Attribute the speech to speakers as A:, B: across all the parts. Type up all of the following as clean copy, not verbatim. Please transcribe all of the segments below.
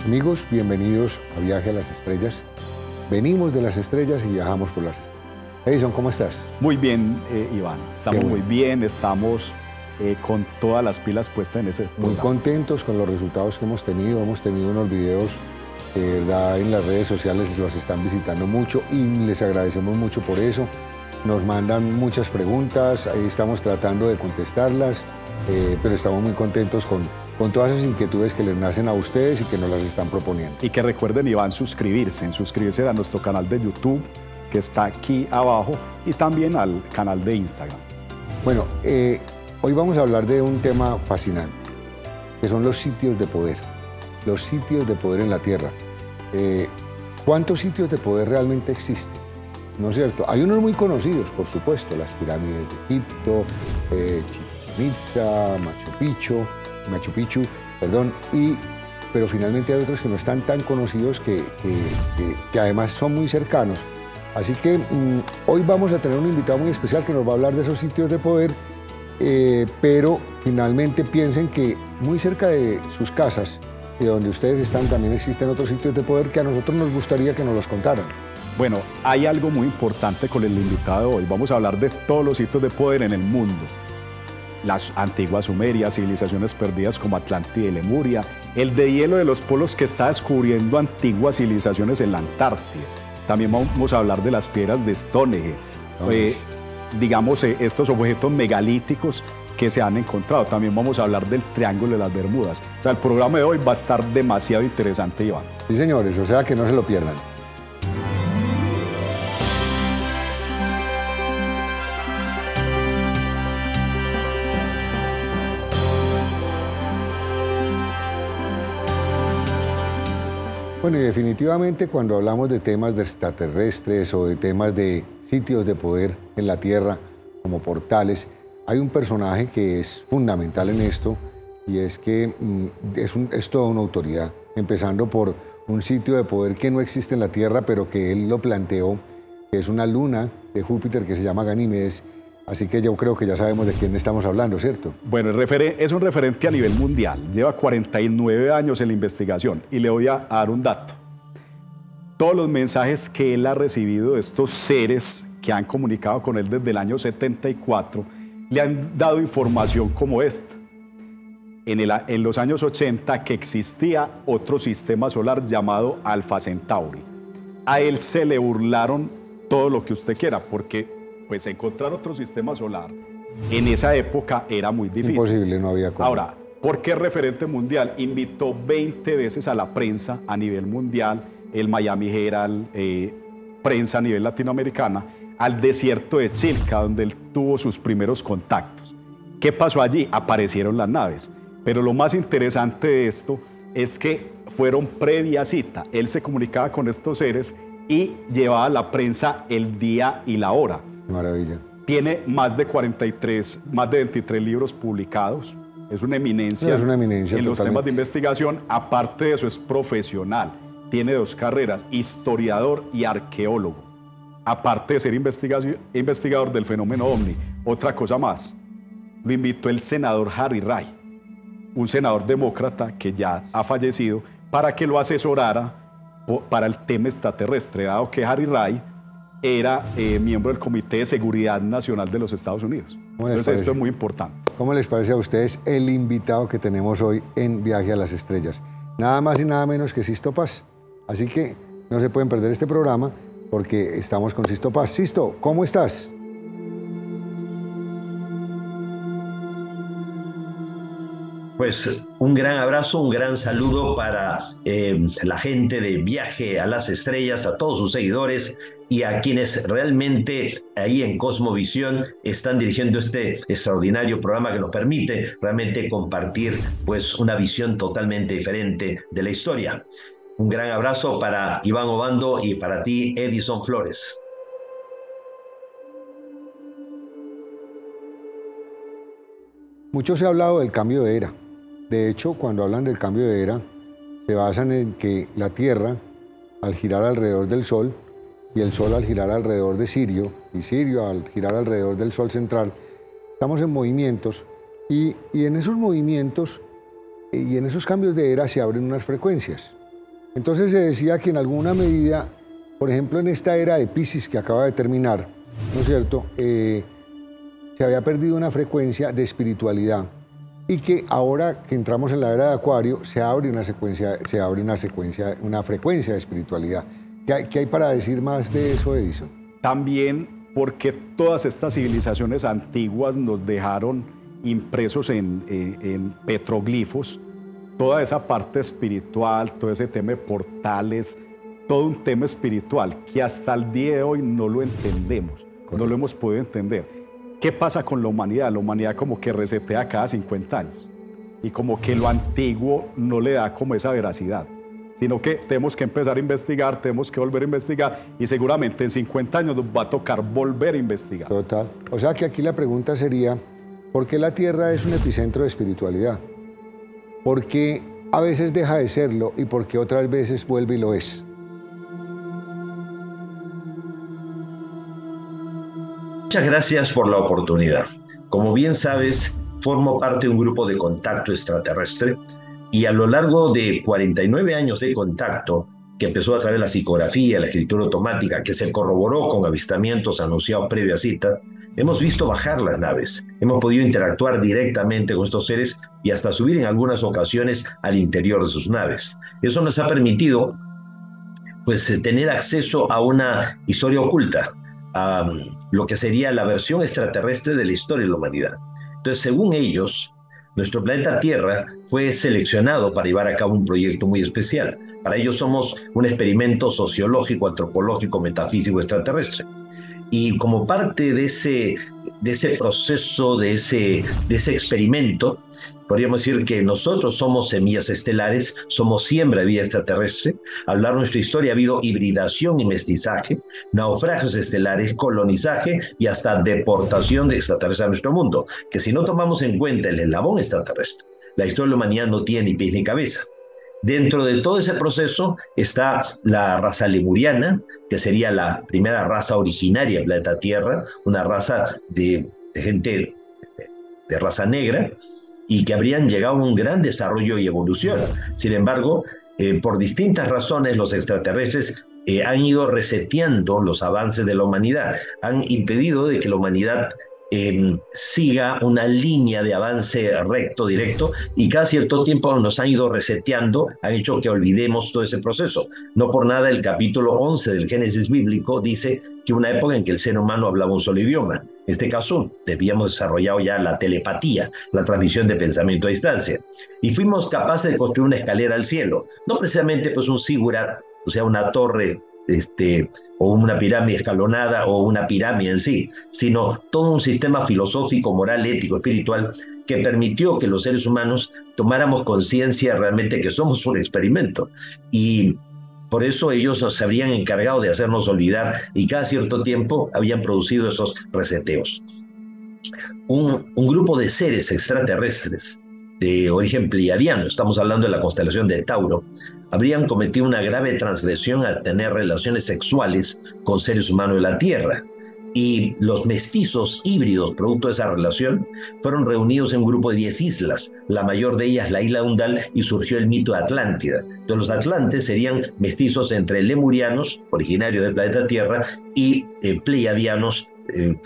A: Amigos, bienvenidos a Viaje a las Estrellas. Venimos de las estrellas y viajamos por las estrellas. Edison, ¿cómo estás?
B: Muy bien, Iván. Estamos muy bien, estamos con todas las pilas puestas en ese programa.
A: Muy contentos con los resultados que hemos tenido. Hemos tenido unos videos que de verdad en las redes sociales los están visitando mucho y les agradecemos mucho por eso. Nos mandan muchas preguntas, ahí estamos tratando de contestarlas, pero estamos muy contentos con todas esas inquietudes que les nacen a ustedes y que nos las están proponiendo.
B: Y que recuerden, Iván, suscribirse a nuestro canal de YouTube, que está aquí abajo, y también al canal de Instagram.
A: Bueno, hoy vamos a hablar de un tema fascinante, que son los sitios de poder. Los sitios de poder en la Tierra. ¿Cuántos sitios de poder realmente existen? ¿No es cierto? Hay unos muy conocidos, por supuesto, las pirámides de Egipto, Chichén Itzá, Machu Picchu, pero finalmente hay otros que no están tan conocidos que además son muy cercanos. Así que hoy vamos a tener un invitado muy especial que nos va a hablar de esos sitios de poder, pero finalmente piensen que muy cerca de sus casas y de donde ustedes están también existen otros sitios de poder que a nosotros nos gustaría que nos los contaran.
B: Bueno, hay algo muy importante con el invitado de hoy. Vamos a hablar de todos los sitios de poder en el mundo. Las antiguas Sumerias, civilizaciones perdidas como Atlántida y Lemuria, el de hielo de los polos que está descubriendo antiguas civilizaciones en la Antártida. También vamos a hablar de las piedras de Stonehenge, estos objetos megalíticos que se han encontrado. También vamos a hablar del Triángulo de las Bermudas. O sea, el programa de hoy va a estar demasiado interesante, Iván.
A: Sí, señores, o sea que no se lo pierdan. Bueno, y definitivamente cuando hablamos de temas de extraterrestres o de temas de sitios de poder en la Tierra como portales, hay un personaje que es fundamental en esto y es que es toda una autoridad, empezando por un sitio de poder que no existe en la Tierra, pero que él lo planteó, que es una luna de Júpiter que se llama Ganímedes. Así que yo creo que ya sabemos de quién estamos hablando, ¿cierto?
B: Bueno, es un referente a nivel mundial. Lleva 49 años en la investigación y le voy a dar un dato. Todos los mensajes que él ha recibido de estos seres que han comunicado con él desde el año 74 le han dado información como esta. En los años 80 que existía otro sistema solar llamado Alpha Centauri. A él se le burlaron todo lo que usted quiera porque pues encontrar otro sistema solar en esa época era muy difícil.
A: Imposible, no había cómo.
B: Ahora, ¿por qué referente mundial? Invitó 20 veces a la prensa a nivel mundial, el Miami Herald, prensa a nivel latinoamericana, al desierto de Chilca, donde él tuvo sus primeros contactos. ¿Qué pasó allí? Aparecieron las naves. Pero lo más interesante de esto es que fueron previa cita. Él se comunicaba con estos seres y llevaba a la prensa el día y la hora.
A: Maravilla.
B: Tiene más de 23 libros publicados. Es una eminencia, en los temas de investigación. Aparte de eso, es profesional. Tiene 2 carreras, historiador y arqueólogo. Aparte de ser investigador del fenómeno OVNI. Otra cosa más, lo invitó el senador Harry Reid, un senador demócrata que ya ha fallecido, para que lo asesorara para el tema extraterrestre, dado que Harry Reid era miembro del Comité de Seguridad Nacional de los Estados Unidos. Entonces esto es muy importante.
A: ¿Cómo les parece a ustedes el invitado que tenemos hoy en Viaje a las Estrellas? Nada más y nada menos que Sisto Paz. Así que no se pueden perder este programa porque estamos con Sisto Paz. Sisto, ¿cómo estás?
C: Pues un gran abrazo, un gran saludo para la gente de Viaje a las Estrellas, a todos sus seguidores y a quienes realmente ahí en Cosmovisión están dirigiendo este extraordinario programa que nos permite realmente compartir pues una visión totalmente diferente de la historia. Un gran abrazo para Iván Obando y para ti, Edison Flores.
A: Mucho se ha hablado del cambio de era. De hecho, cuando hablan del cambio de era, se basan en que la Tierra, al girar alrededor del Sol, y el Sol al girar alrededor de Sirio, y Sirio al girar alrededor del Sol central, estamos en movimientos, y en esos movimientos y en esos cambios de era se abren unas frecuencias. Entonces se decía que en alguna medida, por ejemplo, en esta era de Piscis que acaba de terminar, ¿no es cierto?, se había perdido una frecuencia de espiritualidad y que ahora que entramos en la era de Acuario se abre una frecuencia de espiritualidad. ¿Qué hay para decir más de eso, Edison?
B: También porque todas estas civilizaciones antiguas nos dejaron impresos en petroglifos toda esa parte espiritual, todo ese tema de portales, todo un tema espiritual que hasta el día de hoy no lo entendemos, correcto, no lo hemos podido entender. ¿Qué pasa con la humanidad? La humanidad como que resetea cada 50 años y como que lo antiguo no le da como esa veracidad, sino que tenemos que empezar a investigar, tenemos que volver a investigar y seguramente en 50 años nos va a tocar volver a investigar.
A: Total. O sea que aquí la pregunta sería, ¿por qué la Tierra es un epicentro de espiritualidad? ¿Por qué a veces deja de serlo y por qué otras veces vuelve y lo es?
C: Muchas gracias por la oportunidad. Como bien sabes, formo parte de un grupo de contacto extraterrestre y a lo largo de 49 años de contacto, que empezó a través de la psicografía, la escritura automática, que se corroboró con avistamientos anunciados previo a cita, hemos visto bajar las naves, hemos podido interactuar directamente con estos seres y hasta subir en algunas ocasiones al interior de sus naves. Eso nos ha permitido pues, tener acceso a una historia oculta, a lo que sería la versión extraterrestre de la historia de la humanidad. Entonces, según ellos, nuestro planeta Tierra fue seleccionado para llevar a cabo un proyecto muy especial. Para ellos somos un experimento sociológico, antropológico, metafísico, extraterrestre. Y como parte de ese proceso, de ese experimento, podríamos decir que nosotros somos semillas estelares, somos siembra de vida extraterrestre. A lo largo de nuestra historia ha habido hibridación y mestizaje, naufragios estelares, colonizaje y hasta deportación de extraterrestres a nuestro mundo, que si no tomamos en cuenta el eslabón extraterrestre, la historia de la humanidad no tiene ni pies ni cabeza. Dentro de todo ese proceso está la raza lemuriana, que sería la primera raza originaria del planeta Tierra, una raza de gente de raza negra, y que habrían llegado a un gran desarrollo y evolución. Sin embargo, por distintas razones, los extraterrestres han ido reseteando los avances de la humanidad, han impedido de que la humanidad siga una línea de avance recto, directo, y cada cierto tiempo nos han ido reseteando, han hecho que olvidemos todo ese proceso. No por nada el capítulo 11 del Génesis bíblico dice que una época en que el ser humano hablaba un solo idioma. En este caso, habíamos desarrollado ya la telepatía, la transmisión de pensamiento a distancia, y fuimos capaces de construir una escalera al cielo, no precisamente pues un zigurat, o sea, una torre o una pirámide escalonada o una pirámide en sí, sino todo un sistema filosófico, moral, ético, espiritual que permitió que los seres humanos tomáramos conciencia realmente que somos un experimento, y por eso ellos nos habrían encargado de hacernos olvidar y cada cierto tiempo habían producido esos reseteos. Un grupo de seres extraterrestres de origen pleiadiano, estamos hablando de la constelación de Tauro, habrían cometido una grave transgresión al tener relaciones sexuales con seres humanos de la Tierra. Y los mestizos híbridos, producto de esa relación, fueron reunidos en un grupo de 10 islas, la mayor de ellas la isla de Undal, y surgió el mito de Atlántida. Entonces los atlantes serían mestizos entre lemurianos, originarios del planeta Tierra, y pleiadianos,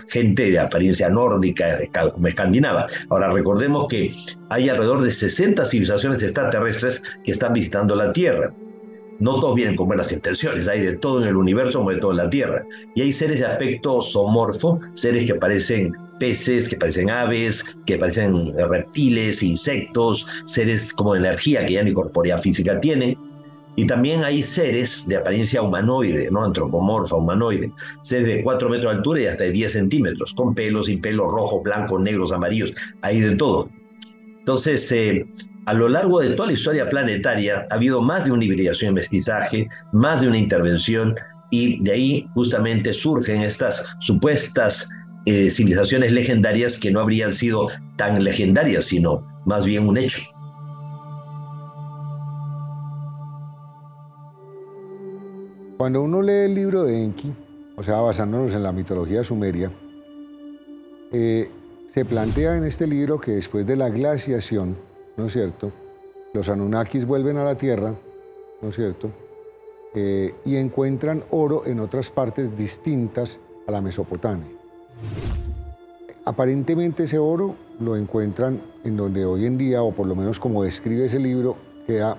C: gente de apariencia nórdica, como escandinava. Ahora recordemos que hay alrededor de 60 civilizaciones extraterrestres que están visitando la Tierra. No todos vienen con buenas intenciones, hay de todo en el universo como de todo en la Tierra. Y hay seres de aspecto zoomorfo, seres que parecen peces, que parecen aves, que parecen reptiles, insectos, seres como de energía que ya ni corporeidad física tienen. Y también hay seres de apariencia humanoide, ¿no? Antropomorfa, humanoide, seres de 4 metros de altura y hasta de 10 centímetros, con pelos y pelos rojos, blancos, negros, amarillos, hay de todo. Entonces, a lo largo de toda la historia planetaria ha habido más de una hibridación y mestizaje, más de una intervención, y de ahí justamente surgen estas supuestas civilizaciones legendarias que no habrían sido tan legendarias, sino más bien un hecho.
A: Cuando uno lee el libro de Enki, o sea, basándonos en la mitología sumeria, se plantea en este libro que después de la glaciación, ¿no es cierto?, los Anunnakis vuelven a la Tierra ¿no es cierto? Y encuentran oro en otras partes distintas a la Mesopotamia. Aparentemente ese oro lo encuentran en donde hoy en día, o por lo menos como describe ese libro, queda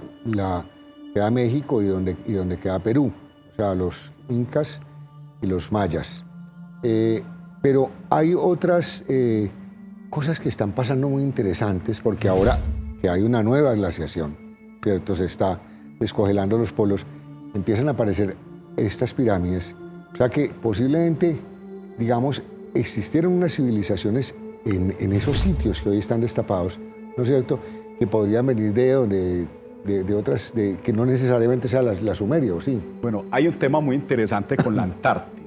A: México y donde queda Perú, o sea, los incas y los mayas. Pero hay otras cosas que están pasando muy interesantes, porque ahora que hay una nueva glaciación, ¿cierto? Se está descongelando los polos, empiezan a aparecer estas pirámides. O sea que posiblemente, digamos, existieron unas civilizaciones en esos sitios que hoy están destapados, ¿no es cierto?, que podrían venir de otras, que no necesariamente sea la Sumeria, ¿o sí?
B: Bueno, hay un tema muy interesante con la Antártida.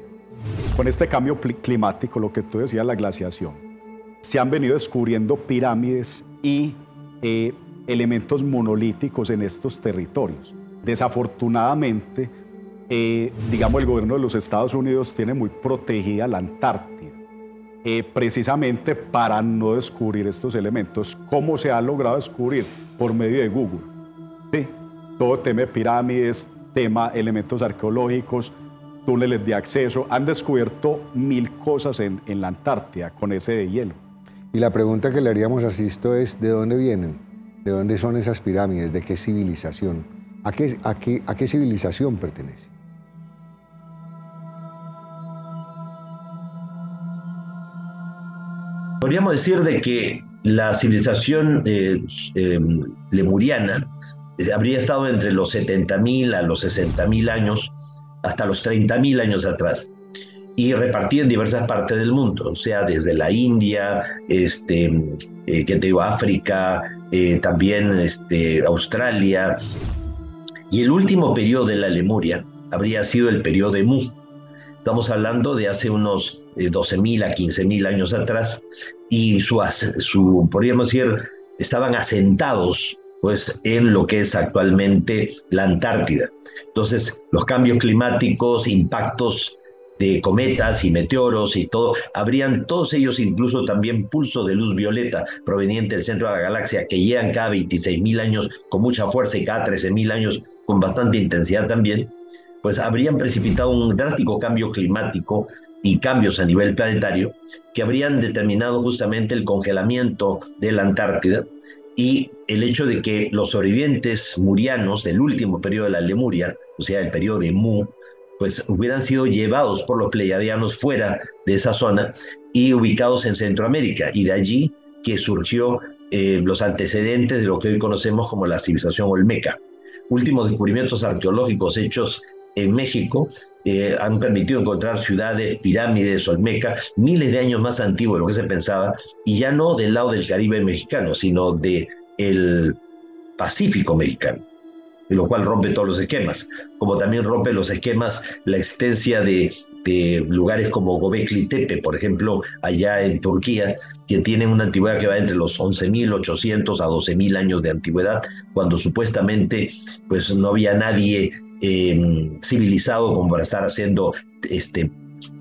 B: Con este cambio climático, lo que tú decías, la glaciación, se han venido descubriendo pirámides y elementos monolíticos en estos territorios. Desafortunadamente, digamos, el gobierno de los Estados Unidos tiene muy protegida la Antártida, precisamente para no descubrir estos elementos. ¿Cómo se ha logrado descubrir? Por medio de Google. ¿Sí? Todo tema de pirámides, tema elementos arqueológicos, túneles de acceso. Han descubierto 1000 cosas en la Antártida con ese de hielo.
A: Y la pregunta que le haríamos a Sisto es, ¿de dónde vienen? ¿De dónde son esas pirámides? ¿De qué civilización? ¿A qué civilización pertenece?
C: Podríamos decir de que la civilización lemuriana habría estado entre los 70.000 a los 60.000 años, hasta los 30.000 años atrás, y repartida en diversas partes del mundo, o sea, desde la India, que te digo, África, también Australia. Y el último periodo de la Lemuria habría sido el periodo de Mu. Estamos hablando de hace unos 12.000 a 15.000 años atrás, y podríamos decir, estaban asentados pues en lo que es actualmente la Antártida. Entonces, los cambios climáticos, impactos de cometas y meteoros y todo, habrían todos ellos incluso también pulsos de luz violeta proveniente del centro de la galaxia que llegan cada 26.000 años con mucha fuerza y cada 13.000 años con bastante intensidad también, pues habrían precipitado un drástico cambio climático y cambios a nivel planetario que habrían determinado justamente el congelamiento de la Antártida y el hecho de que los sobrevivientes murianos del último periodo de la Lemuria, o sea, el periodo de Mu, pues hubieran sido llevados por los pleiadianos fuera de esa zona y ubicados en Centroamérica, y de allí que surgió los antecedentes de lo que hoy conocemos como la civilización olmeca. Últimos descubrimientos arqueológicos hechos en México han permitido encontrar ciudades, pirámides olmecas, miles de años más antiguos de lo que se pensaba, y ya no del lado del Caribe mexicano, sino del Pacífico mexicano, lo cual rompe todos los esquemas, como también rompe los esquemas la existencia de lugares como Göbekli Tepe, por ejemplo, allá en Turquía, que tienen una antigüedad que va entre los 11.800 a 12.000 años de antigüedad, cuando supuestamente pues no había nadie civilizado como para estar haciendo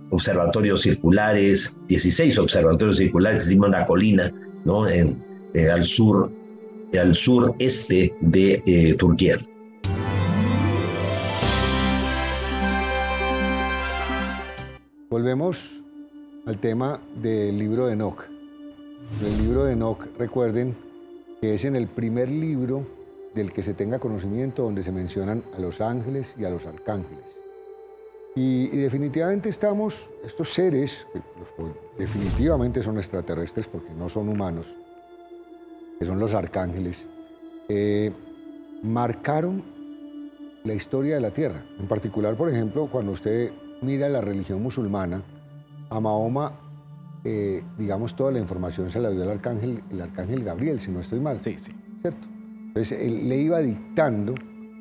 C: observatorios circulares, 16 observatorios circulares encima de una colina, ¿no? Al sureste de Turquía.
A: Volvemos al tema del libro de Enoc. El libro de Enoc, recuerden que es en el primer libro del que se tenga conocimiento donde se mencionan a los ángeles y a los arcángeles. Y definitivamente estos seres, que definitivamente son extraterrestres porque no son humanos, que son los arcángeles, marcaron la historia de la Tierra. En particular, por ejemplo, cuando usted mira la religión musulmana, a Mahoma, digamos, toda la información se la dio el arcángel Gabriel, si no estoy mal.
B: Sí, sí.
A: ¿Cierto? Entonces, él le iba dictando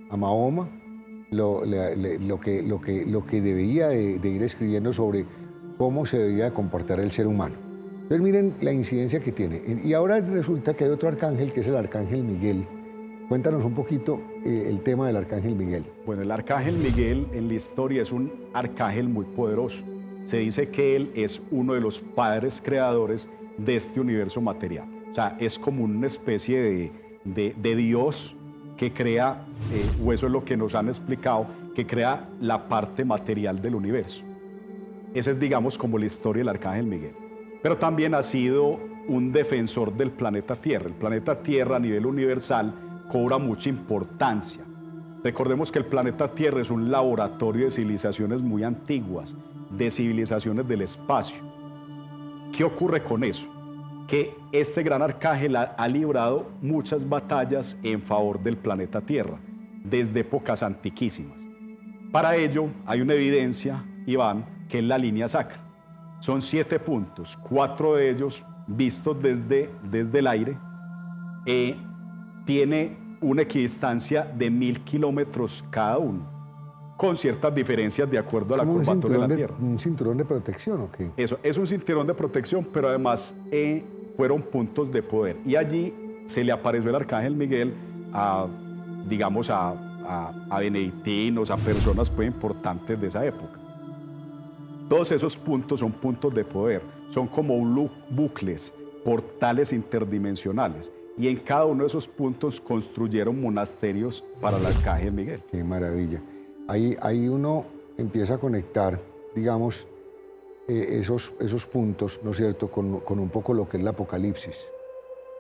A: a Mahoma lo que debía de ir escribiendo sobre cómo se debía comportar el ser humano. Entonces, miren la incidencia que tiene. Y ahora resulta que hay otro arcángel, que es el arcángel Miguel. Cuéntanos un poquito el tema del arcángel Miguel.
B: Bueno, el arcángel Miguel en la historia es un arcángel muy poderoso. Se dice que él es uno de los padres creadores de este universo material. O sea, es como una especie de Dios que crea, o eso es lo que nos han explicado, que crea la parte material del universo. Esa es, digamos, como la historia del Arcángel Miguel. Pero también ha sido un defensor del planeta Tierra. El planeta Tierra a nivel universal cobra mucha importancia. Recordemos que el planeta Tierra es un laboratorio de civilizaciones muy antiguas, de civilizaciones del espacio. ¿Qué ocurre con eso? Que este gran arcángel ha librado muchas batallas en favor del planeta Tierra, desde épocas antiquísimas. Para ello hay una evidencia, Iván, que es la línea sacra. Son 7 puntos, 4 de ellos vistos desde el aire. Tiene una equidistancia de 1000 kilómetros cada uno, con ciertas diferencias de acuerdo a la curvatura de la Tierra.
A: ¿Un cinturón de protección o qué?
B: Eso, es un cinturón de protección, pero además fueron puntos de poder. Y allí se le apareció el Arcángel Miguel a benedictinos, a personas pues importantes de esa época. Todos esos puntos son puntos de poder, son como bucles, portales interdimensionales. Y en cada uno de esos puntos construyeron monasterios para el Arcángel Miguel.
A: Qué maravilla. Ahí uno empieza a conectar, digamos, esos puntos, ¿no es cierto?, con un poco lo que es el Apocalipsis.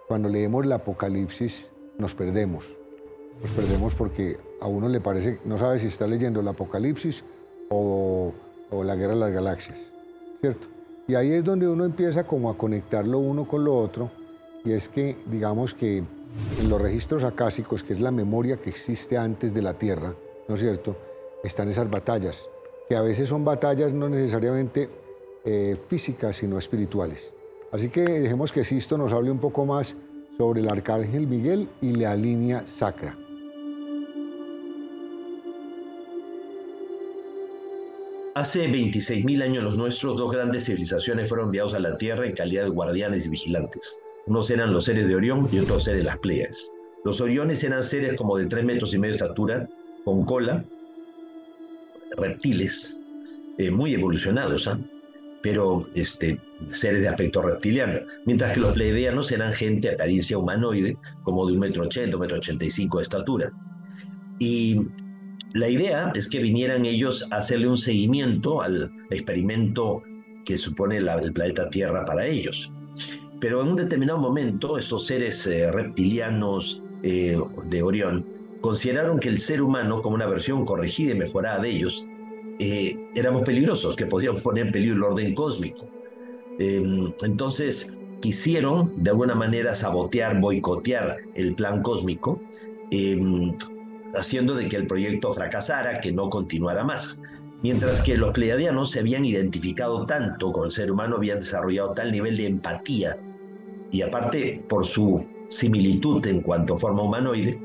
A: Cuando leemos el Apocalipsis nos perdemos. Nos perdemos porque a uno le parece, no sabe si está leyendo el Apocalipsis o la Guerra de las Galaxias, ¿cierto? Y ahí es donde uno empieza como a conectar lo uno con lo otro, y es que, digamos que en los registros acásicos, que es la memoria que existe antes de la Tierra, ¿no es cierto?, están esas batallas, que a veces son batallas no necesariamente físicas, sino espirituales. Así que dejemos que Sisto nos hable un poco más sobre el Arcángel Miguel y la línea sacra.
C: Hace 26.000 años los nuestros, 2 grandes civilizaciones fueron enviados a la Tierra en calidad de guardianes y vigilantes. Unos eran los seres de Orión y otros seres las Pléyades. Los Oriones eran seres como de 3,5 metros de estatura, con cola, reptiles, muy evolucionados, pero seres de aspecto reptiliano, mientras que los pleiadianos eran gente de apariencia humanoide, como de 1,80 m, 1,85 m de estatura. Y la idea es que vinieran ellos a hacerle un seguimiento al experimento que supone el planeta Tierra para ellos. Pero en un determinado momento, estos seres reptilianos de Orión consideraron que el ser humano, como una versión corregida y mejorada de ellos, éramos peligrosos, que podíamos poner en peligro el orden cósmico. Entonces quisieron de alguna manera sabotear, boicotear el plan cósmico, haciendo de que el proyecto fracasara, que no continuara más. Mientras que los pleiadianos se habían identificado tanto con el ser humano, habían desarrollado tal nivel de empatía, y aparte por su similitud en cuanto a forma humanoide,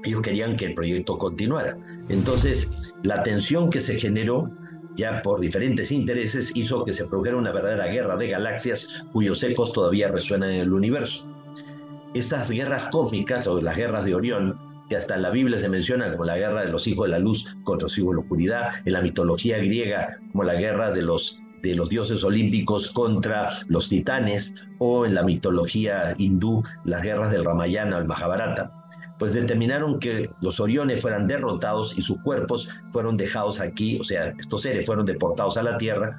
C: ellos querían que el proyecto continuara. Entonces, la tensión que se generó ya por diferentes intereses hizo que se produjera una verdadera guerra de galaxias cuyos ecos todavía resuenan en el universo. Estas guerras cósmicas, o las guerras de Orión, que hasta en la Biblia se menciona como la guerra de los hijos de la luz contra los hijos de la oscuridad, en la mitología griega como la guerra de los dioses olímpicos contra los titanes, o en la mitología hindú las guerras del Ramayana o el Mahabharata, pues determinaron que los Oriones fueran derrotados y sus cuerpos fueron dejados aquí, o sea, estos seres fueron deportados a la Tierra,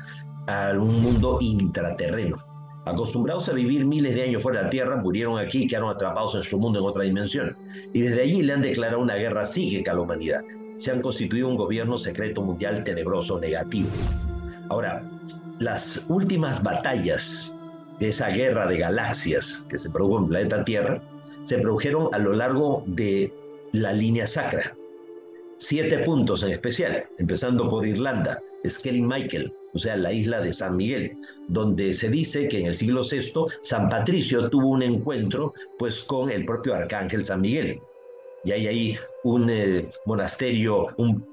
C: a un mundo intraterreno. Acostumbrados a vivir miles de años fuera de la Tierra, murieron aquí y quedaron atrapados en su mundo en otra dimensión. Y desde allí le han declarado una guerra psíquica a la humanidad. Se han constituido un gobierno secreto mundial tenebroso, negativo. Ahora, las últimas batallas de esa guerra de galaxias que se produjo en el planeta Tierra se produjeron a lo largo de la línea sacra. 7 puntos en especial, empezando por Irlanda, Skellig Michael, o sea, la isla de San Miguel, donde se dice que en el siglo VI San Patricio tuvo un encuentro pues con el propio arcángel San Miguel. Y hay ahí un monasterio, un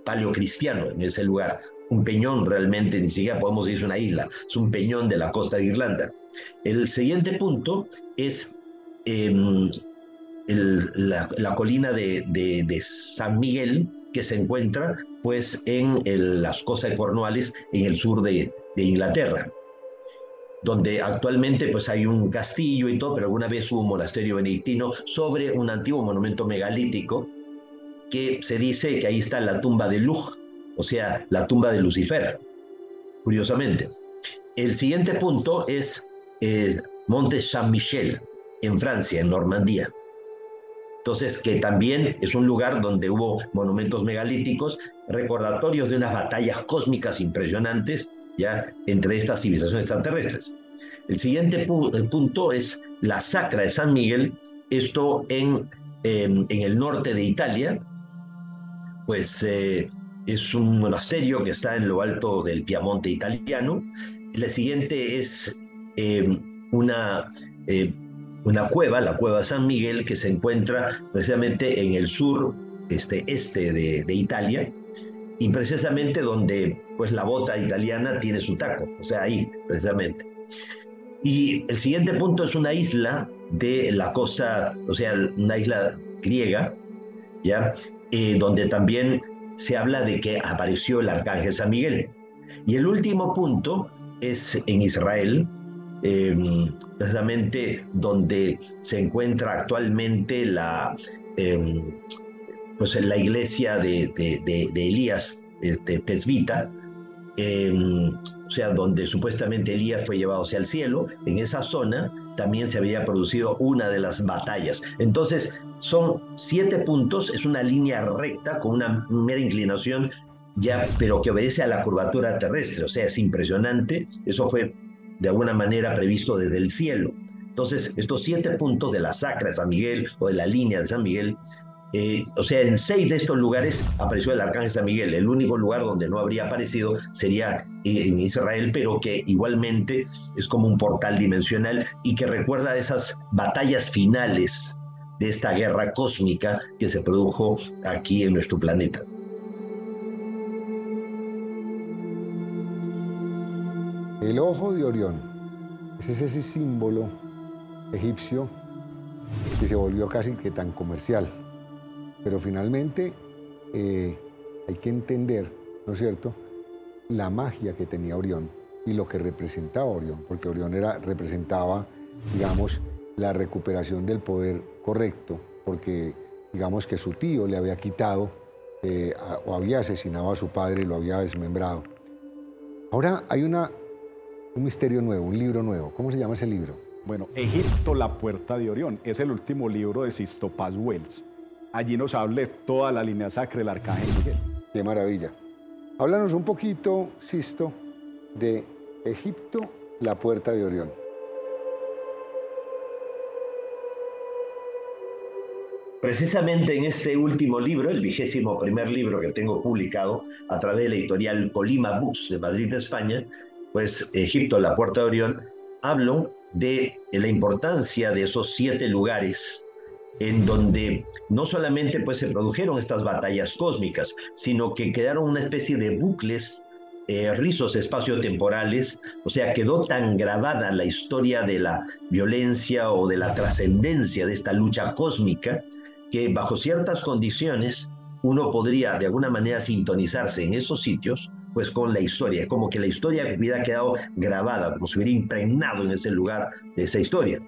C: paleocristiano en ese lugar, un peñón realmente, ni siquiera podemos decir una isla, es un peñón de la costa de Irlanda. El siguiente punto es la colina de San Miguel, que se encuentra pues en las costas de Cornualles, en el sur de Inglaterra. donde actualmente pues hay un castillo y todo, pero alguna vez hubo un monasterio benedictino sobre un antiguo monumento megalítico que se dice que ahí está la tumba de Lug, o sea, la tumba de Lucifer, curiosamente. El siguiente punto es Monte Saint-Michel, en Francia, en Normandía. Entonces, que también es un lugar donde hubo monumentos megalíticos, recordatorios de unas batallas cósmicas impresionantes, ya, entre estas civilizaciones extraterrestres. El siguiente punto es la Sacra de San Miguel, esto en el norte de Italia, pues es un monasterio que está en lo alto del Piamonte italiano. La siguiente es una cueva, la cueva San Miguel, que se encuentra precisamente en el sur este de Italia, y precisamente donde pues la bota italiana tiene su taco, o sea, ahí precisamente. Y el siguiente punto es una isla de la costa, o sea, una isla griega, ¿ya? Donde también se habla de que apareció el arcángel San Miguel. Y el último punto es en Israel, precisamente donde se encuentra actualmente pues en la iglesia de Elías, Tesbita, o sea, donde supuestamente Elías fue llevado hacia el cielo. En esa zona también se había producido una de las batallas. Entonces, son 7 puntos, es una línea recta con una mera inclinación, ya, pero que obedece a la curvatura terrestre, o sea, es impresionante. Eso fue de alguna manera previsto desde el cielo. Entonces, estos 7 puntos de la Sacra de San Miguel o de la línea de San Miguel, o sea, en 6 de estos lugares apareció el arcángel San Miguel. El único lugar donde no habría aparecido sería en Israel, pero que igualmente es como un portal dimensional y que recuerda esas batallas finales de esta guerra cósmica que se produjo aquí en nuestro planeta.
A: El ojo de Orión es ese símbolo egipcio que se volvió casi que tan comercial. Pero finalmente hay que entender, ¿no es cierto?, la magia que tenía Orión y lo que representaba Orión, porque Orión representaba, digamos, la recuperación del poder correcto, porque digamos que su tío le había quitado o había asesinado a su padre y lo había desmembrado. Ahora hay un misterio nuevo, un libro nuevo. ¿Cómo se llama ese libro?
B: Bueno, Egipto, la puerta de Orión. Es el último libro de Sisto Paz Wells. Allí nos habla toda la línea sacra del arcángel Miguel.
A: ¡Qué maravilla! Háblanos un poquito, Sisto, de Egipto, la puerta de Orión.
C: Precisamente en este último libro, el 21º libro que tengo publicado a través de la editorial Colima Books de Madrid, España, pues Egipto, la puerta de Orión, hablo de la importancia de esos 7 lugares en donde no solamente pues, se produjeron estas batallas cósmicas, sino que quedaron una especie de bucles, rizos espaciotemporales, o sea, quedó tan grabada la historia de la violencia o de la trascendencia de esta lucha cósmica, que bajo ciertas condiciones uno podría de alguna manera sintonizarse en esos sitios pues con la historia, es como que la historia hubiera quedado grabada, como si hubiera impregnado en ese lugar de esa historia.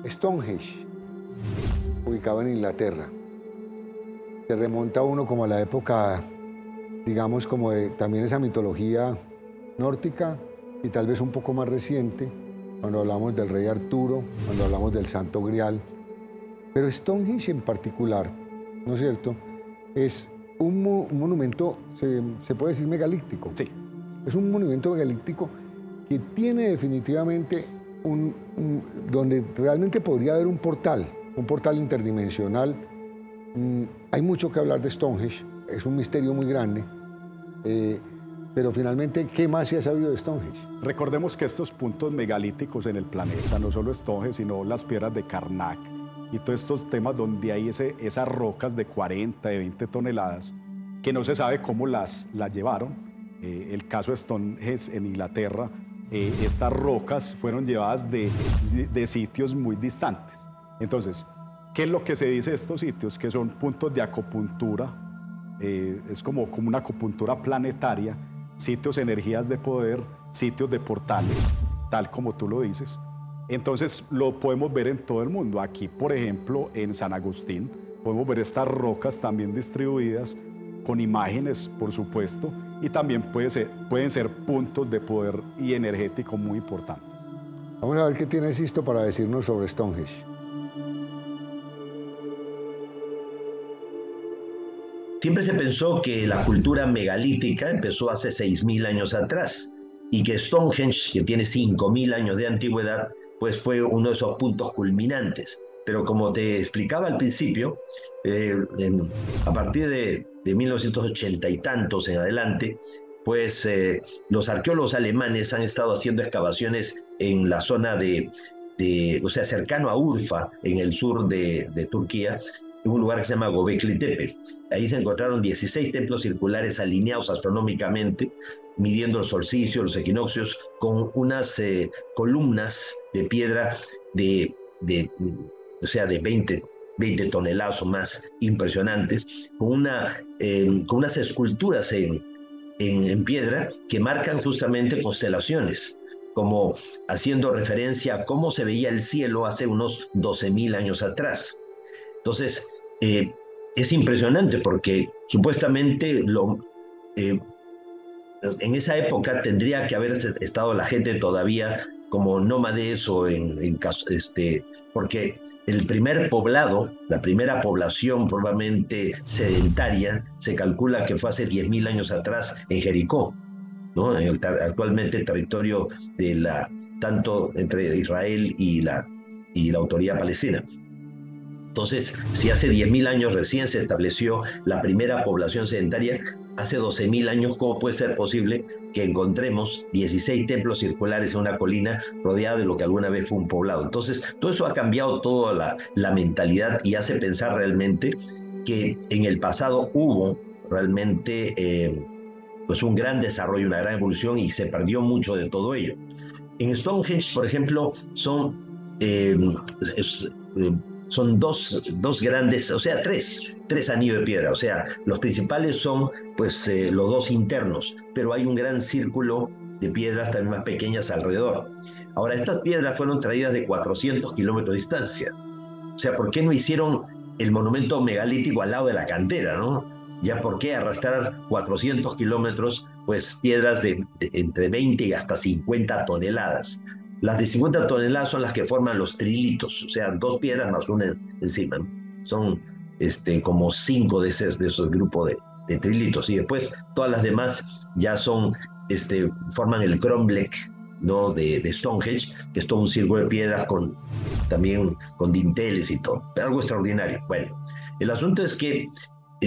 A: Stonehenge, ubicado en Inglaterra, se remonta uno como a la época, digamos, como de también esa mitología nórdica y tal vez un poco más reciente, cuando hablamos del rey Arturo, cuando hablamos del Santo Grial. Pero Stonehenge en particular, ¿no es cierto?, es un monumento, se puede decir megalítico.
B: Sí.
A: Es un monumento megalítico que tiene definitivamente donde realmente podría haber un portal interdimensional. Hay mucho que hablar de Stonehenge, es un misterio muy grande, pero finalmente, ¿qué más se ha sabido de Stonehenge?
B: Recordemos que estos puntos megalíticos en el planeta, no solo Stonehenge, sino las piedras de Karnak y todos estos temas donde hay esas rocas de 40, de 20 toneladas, que no se sabe cómo las llevaron. El caso de Stonehenge en Inglaterra, estas rocas fueron llevadas de sitios muy distantes. Entonces, ¿qué es lo que se dice de estos sitios? Que son puntos de acupuntura es como una acupuntura planetaria, sitios, energías de poder, sitios de portales, tal como tú lo dices. Entonces lo podemos ver en todo el mundo. Aquí, por ejemplo, en San Agustín, podemos ver estas rocas también distribuidas, con imágenes, por supuesto, y también pueden ser puntos de poder y energético muy importantes.
A: Vamos a ver qué tiene Sisto para decirnos sobre Stonehenge.
C: Siempre se pensó que la cultura megalítica empezó hace 6.000 años atrás y que Stonehenge, que tiene 5.000 años de antigüedad, pues fue uno de esos puntos culminantes. Pero como te explicaba al principio, a partir de 1980 y tantos en adelante, pues los arqueólogos alemanes han estado haciendo excavaciones en la zona o sea, cercano a Urfa, en el sur de Turquía, en un lugar que se llama Göbekli Tepe. Ahí se encontraron 16 templos circulares alineados astronómicamente, midiendo el solsticio, los equinoccios, con unas columnas de piedra o sea, de 20 toneladas o más, impresionantes, con unas esculturas en piedra que marcan justamente constelaciones, como haciendo referencia a cómo se veía el cielo hace unos 12.000 años atrás. Entonces, es impresionante porque supuestamente en esa época tendría que haber estado la gente todavía como nómades o porque el primer poblado, la primera población probablemente sedentaria, se calcula que fue hace 10.000 años atrás en Jericó, ¿no? Actualmente territorio tanto entre Israel y la autoridad palestina. Entonces, si hace 10.000 años recién se estableció la primera población sedentaria, hace 12.000 años, ¿cómo puede ser posible que encontremos 16 templos circulares en una colina rodeada de lo que alguna vez fue un poblado? Entonces, todo eso ha cambiado toda la mentalidad y hace pensar realmente que en el pasado hubo realmente pues un gran desarrollo, una gran evolución y se perdió mucho de todo ello. En Stonehenge, por ejemplo, son dos grandes, o sea, tres anillos de piedra. O sea, los principales son pues los dos internos, pero hay un gran círculo de piedras también más pequeñas alrededor. Ahora, estas piedras fueron traídas de 400 kilómetros de distancia. O sea, ¿por qué no hicieron el monumento megalítico al lado de la cantera, no? Ya, ¿por qué arrastrar 400 kilómetros, pues piedras de entre 20 y hasta 50 toneladas? Las de 50 toneladas son las que forman los trilitos, o sea, dos piedras más una encima. Son como 5 de esos grupos de trilitos. Y después todas las demás ya forman el cromlech, ¿no? de Stonehenge, que es todo un círculo de piedras también con dinteles y todo. Algo extraordinario. Bueno, el asunto es que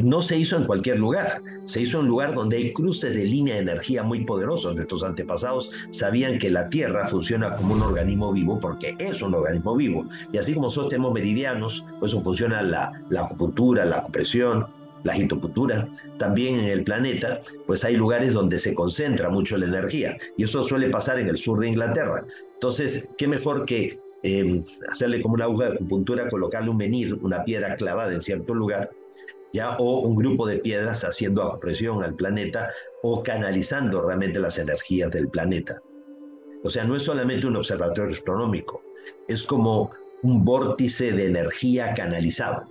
C: no se hizo en cualquier lugar, se hizo en un lugar donde hay cruces de línea de energía muy poderosos. Nuestros antepasados sabían que la Tierra funciona como un organismo vivo porque es un organismo vivo. Y así como nosotros tenemos meridianos, pues eso funciona la acupuntura, la acupresión, la agitopuntura. También en el planeta, pues hay lugares donde se concentra mucho la energía. Y eso suele pasar en el sur de Inglaterra. Entonces, ¿qué mejor que hacerle como una aguja de acupuntura, colocarle un menhir, una piedra clavada en cierto lugar, ¿ya? O un grupo de piedras haciendo acupresión al planeta o canalizando realmente las energías del planeta? O sea, no es solamente un observatorio astronómico, es como un vórtice de energía canalizado.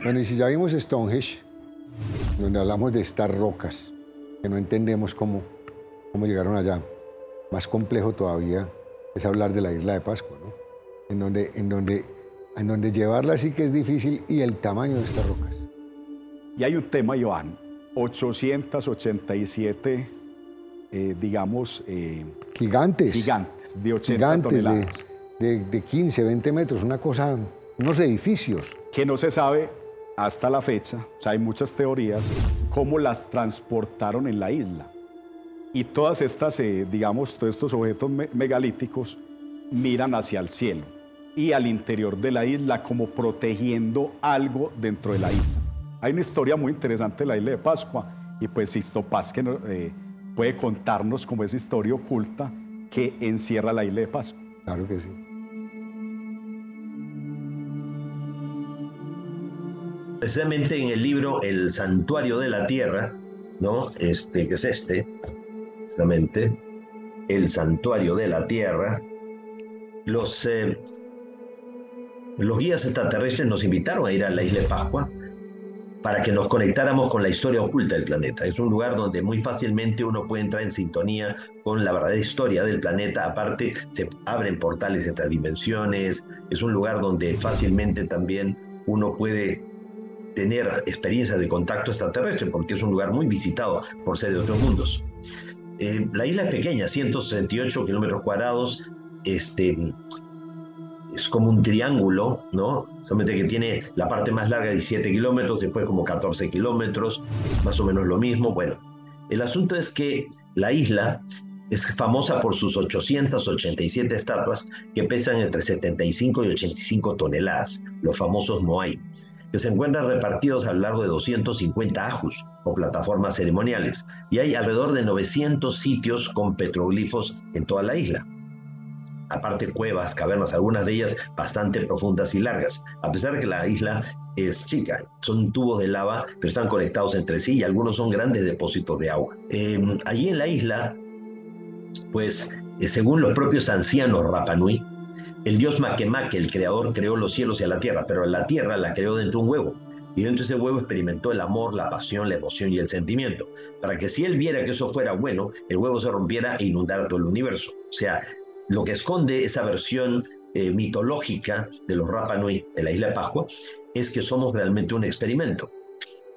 A: Bueno, y si ya vimos Stonehenge, donde hablamos de estas rocas, que no entendemos cómo llegaron allá, más complejo todavía es hablar de la isla de Pascua, ¿no? En donde llevarla sí que es difícil, y el tamaño de estas rocas.
B: Y hay un tema, Iván, 887, digamos...
A: gigantes.
B: Gigantes, de 80 toneladas.
A: De 15, 20 metros, una cosa, unos edificios.
B: Que no se sabe hasta la fecha, o sea, hay muchas teorías, cómo las transportaron en la isla. Y todas estas, digamos, todos estos objetos megalíticos miran hacia el cielo y al interior de la isla, como protegiendo algo dentro de la isla. Hay una historia muy interesante de la isla de Pascua, y pues Sisto Paz que puede contarnos como esa historia oculta que encierra la isla de Pascua.
A: Claro que sí.
C: precisamente en el libro El Santuario de la Tierra, ¿no? Que es precisamente El Santuario de la Tierra, los guías extraterrestres nos invitaron a ir a la isla de Pascua para que nos conectáramos con la historia oculta del planeta. Es un lugar donde muy fácilmente uno puede entrar en sintonía con la verdadera historia del planeta. Aparte, se abren portales de otras dimensiones. Es un lugar donde fácilmente también uno puede tener experiencias de contacto extraterrestre, porque es un lugar muy visitado por seres de otros mundos. La isla es pequeña, 168 kilómetros cuadrados, es como un triángulo, ¿no? Solamente que tiene la parte más larga de 17 kilómetros, después como 14 kilómetros, más o menos lo mismo. Bueno, el asunto es que la isla es famosa por sus 887 estatuas que pesan entre 75 y 85 toneladas, los famosos moai, que se encuentran repartidos a lo largo de 250 ajus o plataformas ceremoniales, y hay alrededor de 900 sitios con petroglifos en toda la isla. Aparte, cuevas, cavernas, algunas de ellas bastante profundas y largas, a pesar de que la isla es chica. Son tubos de lava, pero están conectados entre sí y algunos son grandes depósitos de agua. Allí en la isla, pues, según los propios ancianos Rapa Nui, el dios Makemake, el creador, creó los cielos y la tierra, pero la tierra la creó dentro de un huevo. Y dentro de ese huevo experimentó el amor, la pasión, la emoción y el sentimiento, para que si él viera que eso fuera bueno, el huevo se rompiera e inundara todo el universo. O sea, lo que esconde esa versión mitológica de los Rapa Nui de la isla de Pascua es que somos realmente un experimento.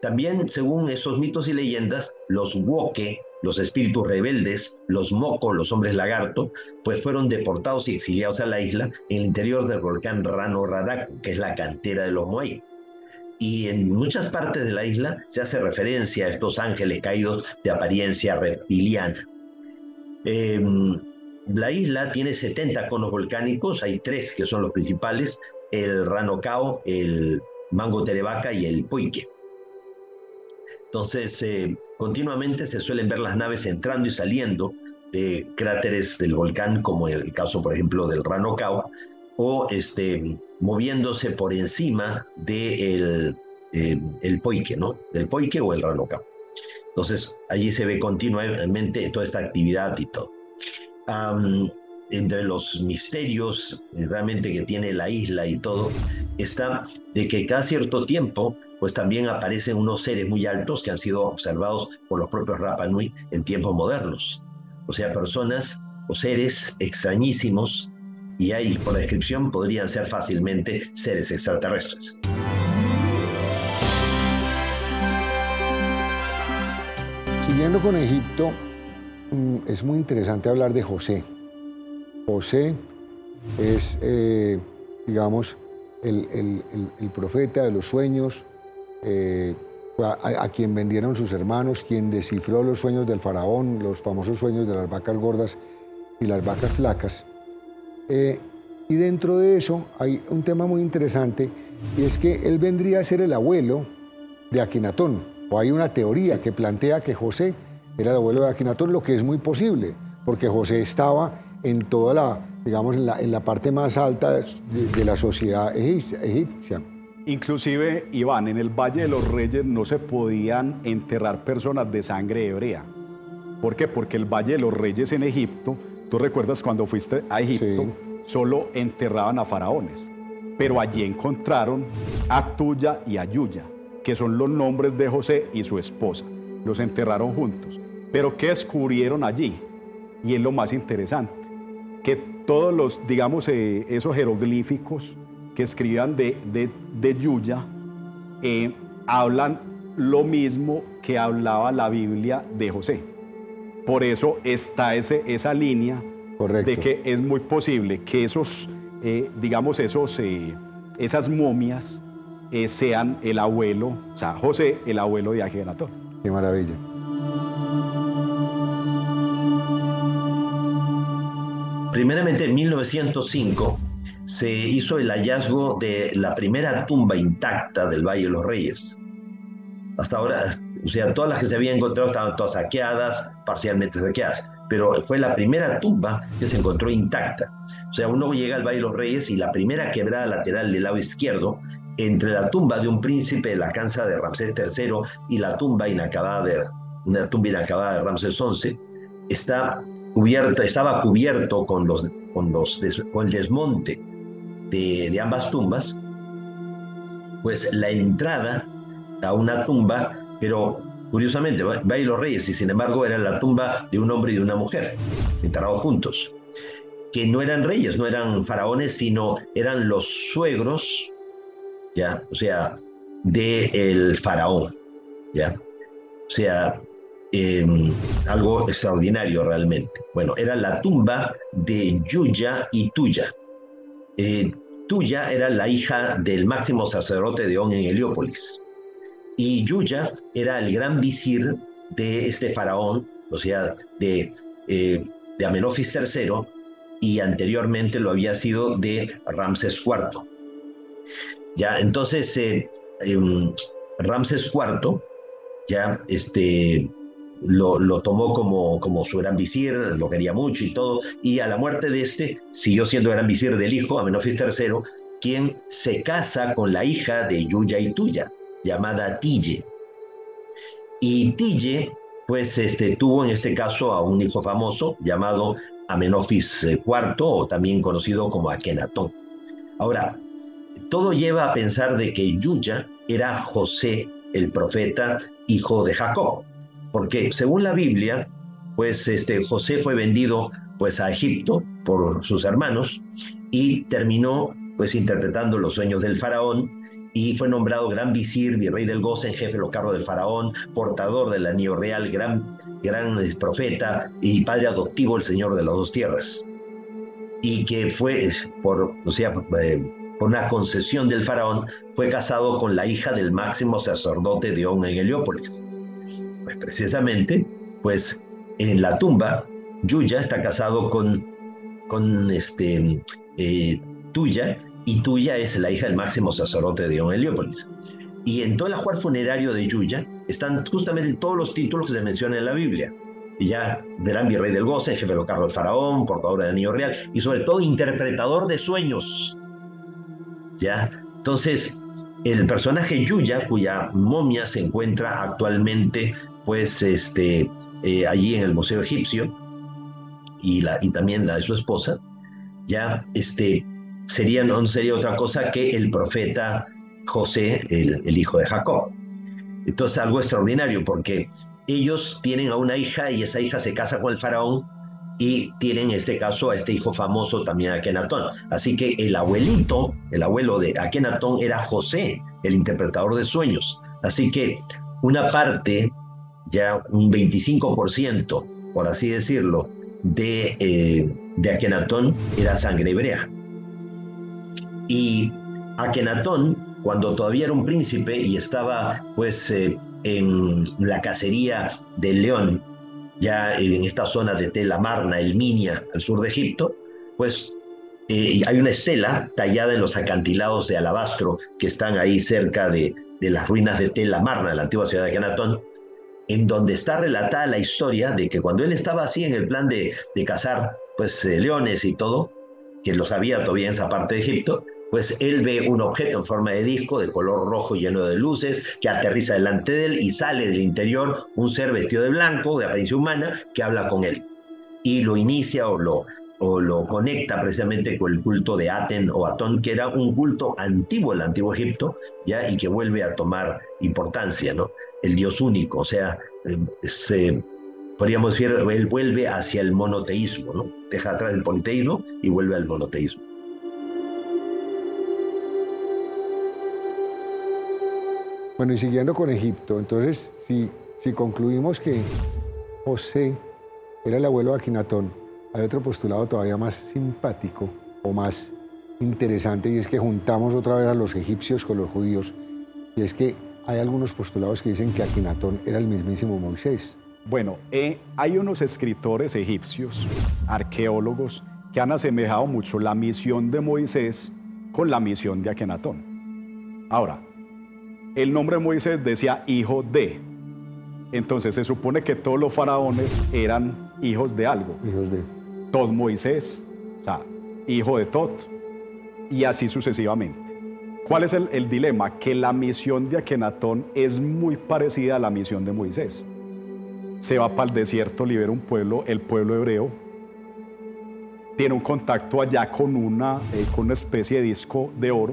C: También, según esos mitos y leyendas, los Woke, los espíritus rebeldes, los Moko, los hombres lagarto, pues fueron deportados y exiliados a la isla en el interior del volcán Rano Raraku, que es la cantera de los Moai. Y en muchas partes de la isla se hace referencia a estos ángeles caídos de apariencia reptiliana. La isla tiene 70 conos volcánicos, hay 3 que son los principales, el Rano Cao, el Mango Terebaca y el Poike. Entonces, continuamente se suelen ver las naves entrando y saliendo de cráteres del volcán, como el caso, por ejemplo, del Rano Cao, o moviéndose por encima del Poike, ¿no? Del Poike o el Rano Cao. Entonces, allí se ve continuamente toda esta actividad y todo. Entre los misterios realmente que tiene la isla y todo, está de que cada cierto tiempo pues también aparecen unos seres muy altos que han sido observados por los propios Rapa Nui en tiempos modernos. O sea, personas o seres extrañísimos, y ahí por la descripción podrían ser fácilmente seres extraterrestres.
A: Siguiendo con Egipto, es muy interesante hablar de José. José es, digamos, el profeta de los sueños, fue a quien vendieron sus hermanos, quien descifró los sueños del faraón, los famosos sueños de las vacas gordas y las vacas flacas. Y dentro de eso hay un tema muy interesante, y es que él vendría a ser el abuelo de Akenatón, o hay una teoría que plantea que José era el abuelo de Akenatón, lo que es muy posible, porque José estaba en toda la, digamos, en la parte más alta de la sociedad egipcia.
B: Inclusive, Iván, en el Valle de los Reyes no se podían enterrar personas de sangre hebrea. ¿Por qué? Porque el Valle de los Reyes en Egipto, tú recuerdas cuando fuiste a Egipto, sí, solo enterraban a faraones. Pero allí encontraron a Tuya y a Yuya, que son los nombres de José y su esposa. Los enterraron juntos. Pero ¿qué descubrieron allí? Y es lo más interesante, que todos los, digamos, esos jeroglíficos que escriban de Yuya hablan lo mismo que hablaba la Biblia de José. Por eso está esa línea. Correcto. De que es muy posible que esos, digamos, esas momias sean el abuelo, o sea, José, el abuelo de Akenatón.
A: Qué maravilla.
C: Primeramente, en 1905 se hizo el hallazgo de la primera tumba intacta del Valle de los Reyes. Hasta ahora, o sea, todas las que se habían encontrado estaban todas saqueadas, parcialmente saqueadas, pero fue la primera tumba que se encontró intacta. O sea, uno llega al Valle de los Reyes y la primera quebrada lateral del lado izquierdo entre la tumba de un príncipe de la casa de Ramsés III y la tumba inacabada de Ramsés XI, estaba cubierto con el desmonte de ambas tumbas, pues la entrada a una tumba, pero curiosamente, va y los reyes, y sin embargo era la tumba de un hombre y de una mujer, enterrados juntos, que no eran reyes, no eran faraones, sino eran los suegros, ¿ya? O sea, del faraón, ¿ya? O sea, algo extraordinario realmente. Bueno, era la tumba de Yuya y Tuya. Tuya era la hija del máximo sacerdote de On en Heliópolis. Y Yuya era el gran visir de este faraón, o sea, de Amenofis III, y anteriormente lo había sido de Ramsés IV. Ya, entonces, Ramsés IV ya lo tomó como su gran visir, lo quería mucho y todo, y a la muerte de siguió siendo gran visir del hijo, Amenofis III, quien se casa con la hija de Yuya y Tuya, llamada Tille. Y Tille, pues, tuvo en este caso a un hijo famoso llamado Amenofis IV, o también conocido como Akenatón. Ahora, todo lleva a pensar de que Yuya era José, el profeta, hijo de Jacob, porque según la Biblia, pues José fue vendido pues a Egipto por sus hermanos y terminó pues interpretando los sueños del faraón y fue nombrado gran visir, virrey del Gosen, jefe de los carros del faraón, portador del anillo real, gran profeta y padre adoptivo del Señor de las dos tierras. Y que fue, por una concesión del faraón, fue casado con la hija del máximo sacerdote de On en Heliópolis. Pues precisamente, pues en la tumba, Yuya está casado con Tuya, y Tuya es la hija del máximo sacerdote de On en Heliópolis. Y en todo el ajuar funerario de Yuya están justamente todos los títulos que se mencionan en la Biblia. Y ya gran virrey del Gosen, jefe de los carros del faraón, portador del anillo real y sobre todo interpretador de sueños. ¿Ya? Entonces, el personaje Yuya, cuya momia se encuentra actualmente pues allí en el Museo Egipcio y también la de su esposa, ya no sería otra cosa que el profeta José, el hijo de Jacob. Entonces, algo extraordinario, porque ellos tienen a una hija y esa hija se casa con el faraón y tienen en este caso a este hijo famoso también, Akenatón. Así que el abuelo de Akenatón era José, el interpretador de sueños. Así que una parte, ya un 25%, por así decirlo, de Akenatón era sangre hebrea. Y Akenatón, cuando todavía era un príncipe y estaba pues en la cacería del león, ya en esta zona de Tel Amarna, el Minya, al sur de Egipto, pues hay una estela tallada en los acantilados de alabastro que están ahí cerca de las ruinas de Tel Amarna, la antigua ciudad de Akenatón, en donde está relatada la historia de que cuando él estaba así en el plan de cazar pues leones y todo, que lo sabía todavía en esa parte de Egipto, pues él ve un objeto en forma de disco de color rojo lleno de luces que aterriza delante de él y sale del interior un ser vestido de blanco, de apariencia humana, que habla con él. Y lo inicia o lo conecta precisamente con el culto de Aten o Atón, que era un culto antiguo del antiguo Egipto, ¿ya? Y que vuelve a tomar importancia, ¿no? El Dios único, o sea, podríamos decir, él vuelve hacia el monoteísmo, ¿no? Deja atrás el politeísmo y vuelve al monoteísmo.
A: Bueno, y siguiendo con Egipto, entonces, si concluimos que José era el abuelo de Akenatón, hay otro postulado todavía más simpático o más interesante, y es que juntamos otra vez a los egipcios con los judíos, y es que hay algunos postulados que dicen que Akenatón era el mismísimo Moisés.
B: Bueno, hay unos escritores egipcios, arqueólogos, que han asemejado mucho la misión de Moisés con la misión de Akenatón. Ahora, el nombre de Moisés decía hijo de. Entonces se supone que todos los faraones eran hijos de algo.
A: Hijos de.
B: Tot Moisés, o sea, hijo de Tot, y así sucesivamente. ¿Cuál es el dilema? Que la misión de Akenatón es muy parecida a la misión de Moisés. Se va para el desierto, libera un pueblo, el pueblo hebreo, tiene un contacto allá con una especie de disco de oro,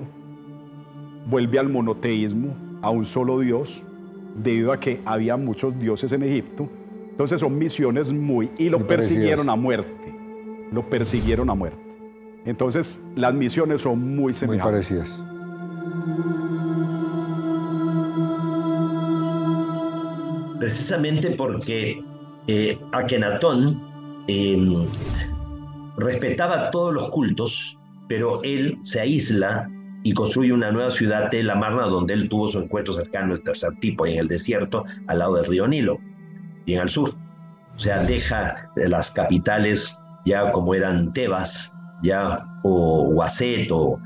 B: vuelve al monoteísmo, a un solo Dios, debido a que había muchos dioses en Egipto. Entonces son misiones y lo persiguieron a muerte. Lo persiguieron a muerte. Entonces las misiones son muy semejantes.
A: Muy parecidas.
C: Precisamente porque Akenatón respetaba todos los cultos, pero él se aísla y construye una nueva ciudad, Tel Amarna, donde él tuvo su encuentro cercano, el tercer tipo, en el desierto, al lado del río Nilo, bien al sur. O sea, deja las capitales ya como eran Tebas, ya, o Waset, o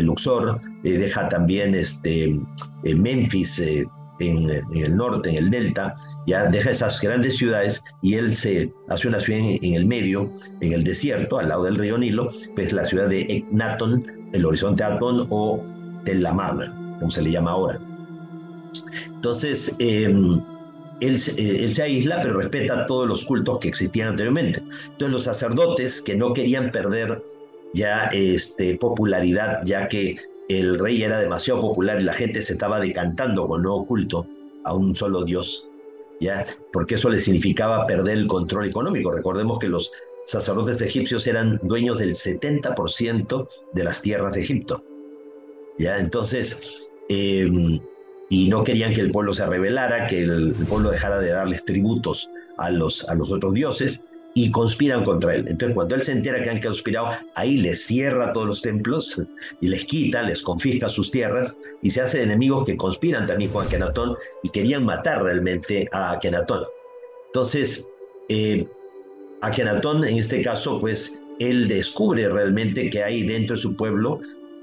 C: Luxor, deja también Memphis, en el norte, en el delta, ya deja esas grandes ciudades y él se hace una ciudad en el medio, en el desierto, al lado del río Nilo, pues la ciudad de Eknaton, el horizonte Atón, o Tel Amarna, como se le llama ahora. Entonces, él se aísla, pero respeta todos los cultos que existían anteriormente. Entonces, los sacerdotes que no querían perder ya popularidad, ya que el rey era demasiado popular y la gente se estaba decantando con nuevo culto a un solo Dios, ¿ya? Porque eso le significaba perder el control económico. Recordemos que los sacerdotes egipcios eran dueños del 70% de las tierras de Egipto, ¿ya? Entonces, y no querían que el pueblo se rebelara, que el pueblo dejara de darles tributos a los otros dioses, y conspiran contra él. Entonces, cuando él se entera que han conspirado, ahí les cierra todos los templos y les quita, les confisca sus tierras y se hace enemigos que conspiran también con Akenatón y querían matar realmente a Akenatón. Entonces, Akenatón, en este caso, pues, él descubre realmente que hay dentro de su pueblo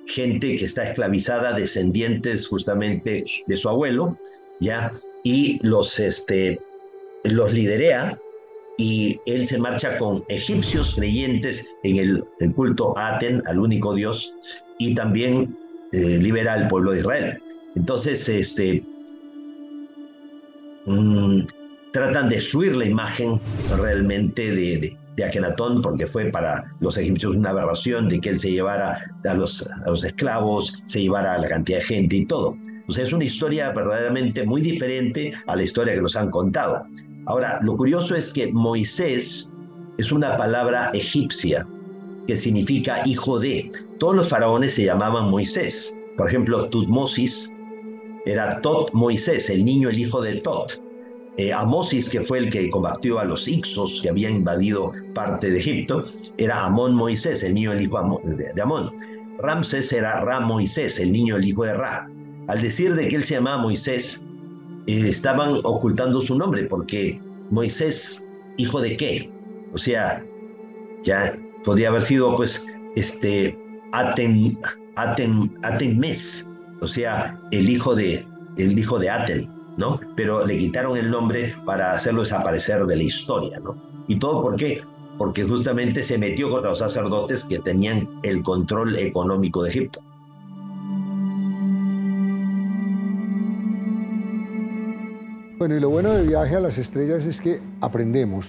C: gente que está esclavizada, descendientes justamente de su abuelo, ¿ya? Y los liderea, y él se marcha con egipcios creyentes en el culto a Aten, al único Dios, y también libera al pueblo de Israel. Entonces, tratan de destruir la imagen realmente de Akenatón, porque fue para los egipcios una aberración de que él se llevara a los esclavos, se llevara a la cantidad de gente y todo. O sea, es una historia verdaderamente muy diferente a la historia que nos han contado. Ahora, lo curioso es que Moisés es una palabra egipcia que significa hijo de. Todos los faraones se llamaban Moisés. Por ejemplo, Tutmosis era Tot Moisés, el niño, el hijo de Tot. Amosis, que fue el que combatió a los Ixos que habían invadido parte de Egipto, era Amón Moisés, el niño, el hijo de Amón. Ramsés era Ra Moisés, el niño, el hijo de Ra. Al decir de que él se llamaba Moisés, estaban ocultando su nombre, porque Moisés, ¿hijo de qué? O sea, ya podría haber sido, pues, Atenmes, o sea, el hijo de Aten, ¿no? Pero le quitaron el nombre para hacerlo desaparecer de la historia, ¿no? ¿Y todo por qué? Porque justamente se metió contra los sacerdotes que tenían el control económico de Egipto.
A: Bueno, y lo bueno de Viaje a las Estrellas es que aprendemos,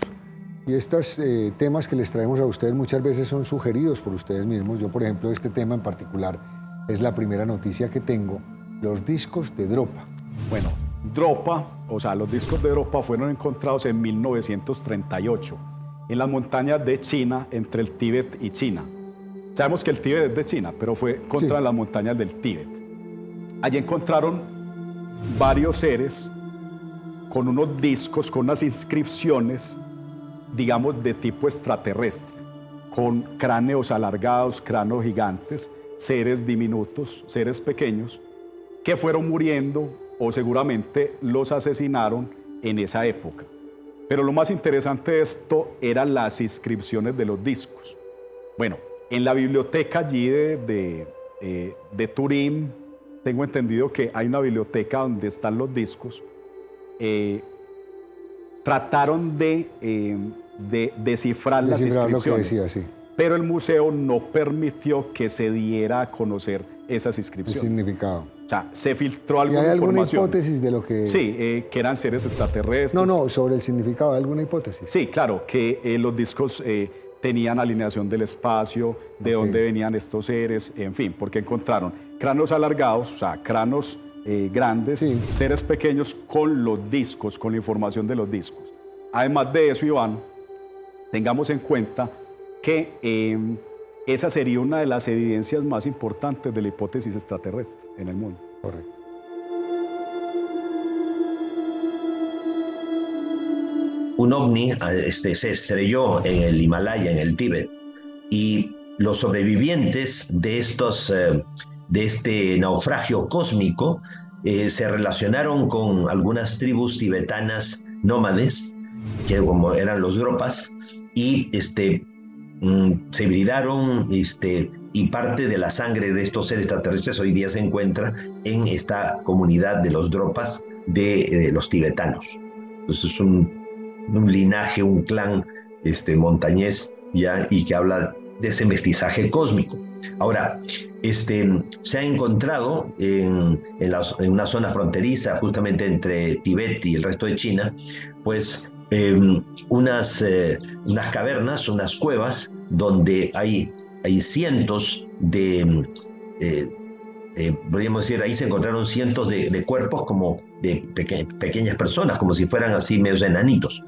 A: y estos temas que les traemos a ustedes muchas veces son sugeridos por ustedes mismos. Yo, por ejemplo, este tema en particular es la primera noticia que tengo, los discos de Dropa.
B: Bueno, Dropa, o sea, los discos de Dropa fueron encontrados en 1938 en las montañas de China, entre el Tíbet y China. Sabemos que el Tíbet es de China, pero fue contra las montañas del Tíbet. Allí encontraron varios seres con unos discos, con unas inscripciones, digamos, de tipo extraterrestre, con cráneos alargados, cráneos gigantes, seres diminutos, seres pequeños, que fueron muriendo o seguramente los asesinaron en esa época. Pero lo más interesante de esto eran las inscripciones de los discos. Bueno, en la biblioteca allí de Turín, tengo entendido que hay una biblioteca donde están los discos. Trataron de descifrar las inscripciones,
A: decía, sí.
B: Pero el museo no permitió que se diera a conocer esas inscripciones.
A: El significado.
B: O sea, se filtró alguna
A: información.
B: ¿Y hay
A: alguna hipótesis de lo que...?
B: Sí, que eran seres extraterrestres.
A: No, sobre el significado, ¿hay alguna hipótesis?
B: Sí, claro, que los discos tenían alineación del espacio, de dónde venían estos seres, en fin, porque encontraron cráneos alargados, o sea, cráneos grandes, seres pequeños con los discos, con la información de los discos. Además de eso, Iván, tengamos en cuenta que esa sería una de las evidencias más importantes de la hipótesis extraterrestre en el mundo.
A: Correcto.
C: Un ovni se estrelló en el Himalaya, en el Tíbet, y los sobrevivientes de este naufragio cósmico se relacionaron con algunas tribus tibetanas nómades, que como eran los Dropas, y se hibridaron, y parte de la sangre de estos seres extraterrestres hoy día se encuentra en esta comunidad de los Dropas de los tibetanos. Entonces es un linaje, un clan montañés, ya, y que habla de ese mestizaje cósmico. Ahora, se ha encontrado en una zona fronteriza, justamente entre Tibet y el resto de China, pues unas cavernas, unas cuevas, donde hay cientos podríamos decir, ahí se encontraron cientos de cuerpos como de pequeñas personas, como si fueran así medios enanitos.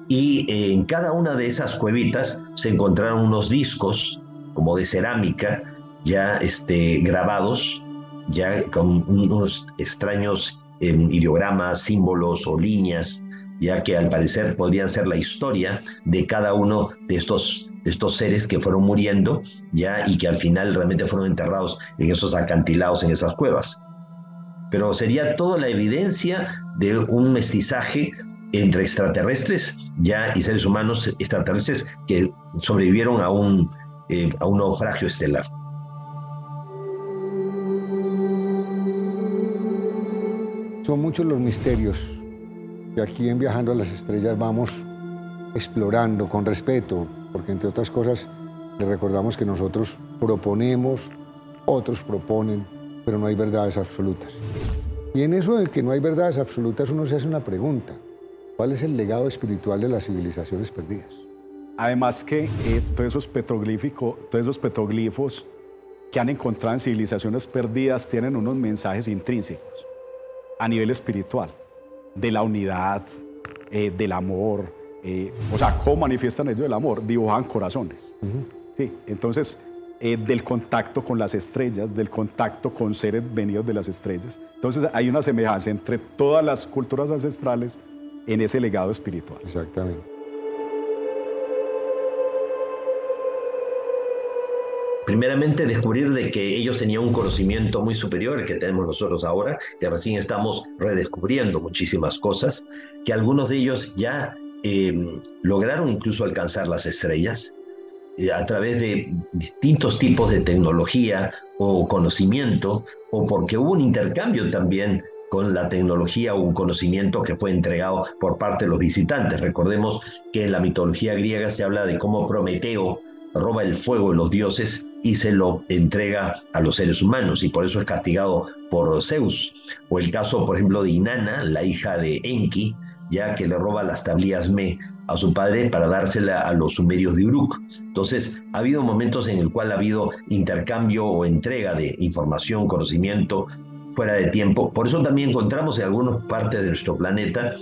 C: Y en cada una de esas cuevitas se encontraron unos discos como de cerámica, ya grabados, ya con unos extraños ideogramas, símbolos o líneas, ya que al parecer podrían ser la historia de cada uno de estos seres que fueron muriendo, ya, y que al final realmente fueron enterrados en esos acantilados, en esas cuevas. Pero sería toda la evidencia de un mestizaje entre extraterrestres, ya, y seres humanos extraterrestres que sobrevivieron a un naufragio estelar.
A: Son muchos los misterios que aquí en Viajando a las Estrellas vamos explorando con respeto, porque entre otras cosas les recordamos que nosotros proponemos, otros proponen, pero no hay verdades absolutas. Y en eso de que no hay verdades absolutas uno se hace una pregunta: ¿cuál es el legado espiritual de las civilizaciones perdidas?
B: Además que todos esos petroglifos que han encontrado en civilizaciones perdidas tienen unos mensajes intrínsecos a nivel espiritual, de la unidad, del amor, o sea, ¿cómo manifiestan ellos el amor? Dibujan corazones. Sí, entonces, del contacto con las estrellas, del contacto con seres venidos de las estrellas. Entonces, hay una semejanza entre todas las culturas ancestrales en ese legado espiritual.
A: Exactamente.
C: Primeramente, descubrir de que ellos tenían un conocimiento muy superior al que tenemos nosotros ahora, que recién estamos redescubriendo muchísimas cosas, que algunos de ellos ya lograron incluso alcanzar las estrellas a través de distintos tipos de tecnología o conocimiento, o porque hubo un intercambio también con la tecnología o un conocimiento que fue entregado por parte de los visitantes. Recordemos que en la mitología griega se habla de cómo Prometeo roba el fuego de los dioses y se lo entrega a los seres humanos, y por eso es castigado por Zeus. O el caso, por ejemplo, de Inanna, la hija de Enki, ya que le roba las tablillas Me a su padre para dársela a los sumerios de Uruk. Entonces, ha habido momentos en el cual ha habido intercambio o entrega de información, conocimiento fuera de tiempo. Por eso también encontramos en algunas partes de nuestro planeta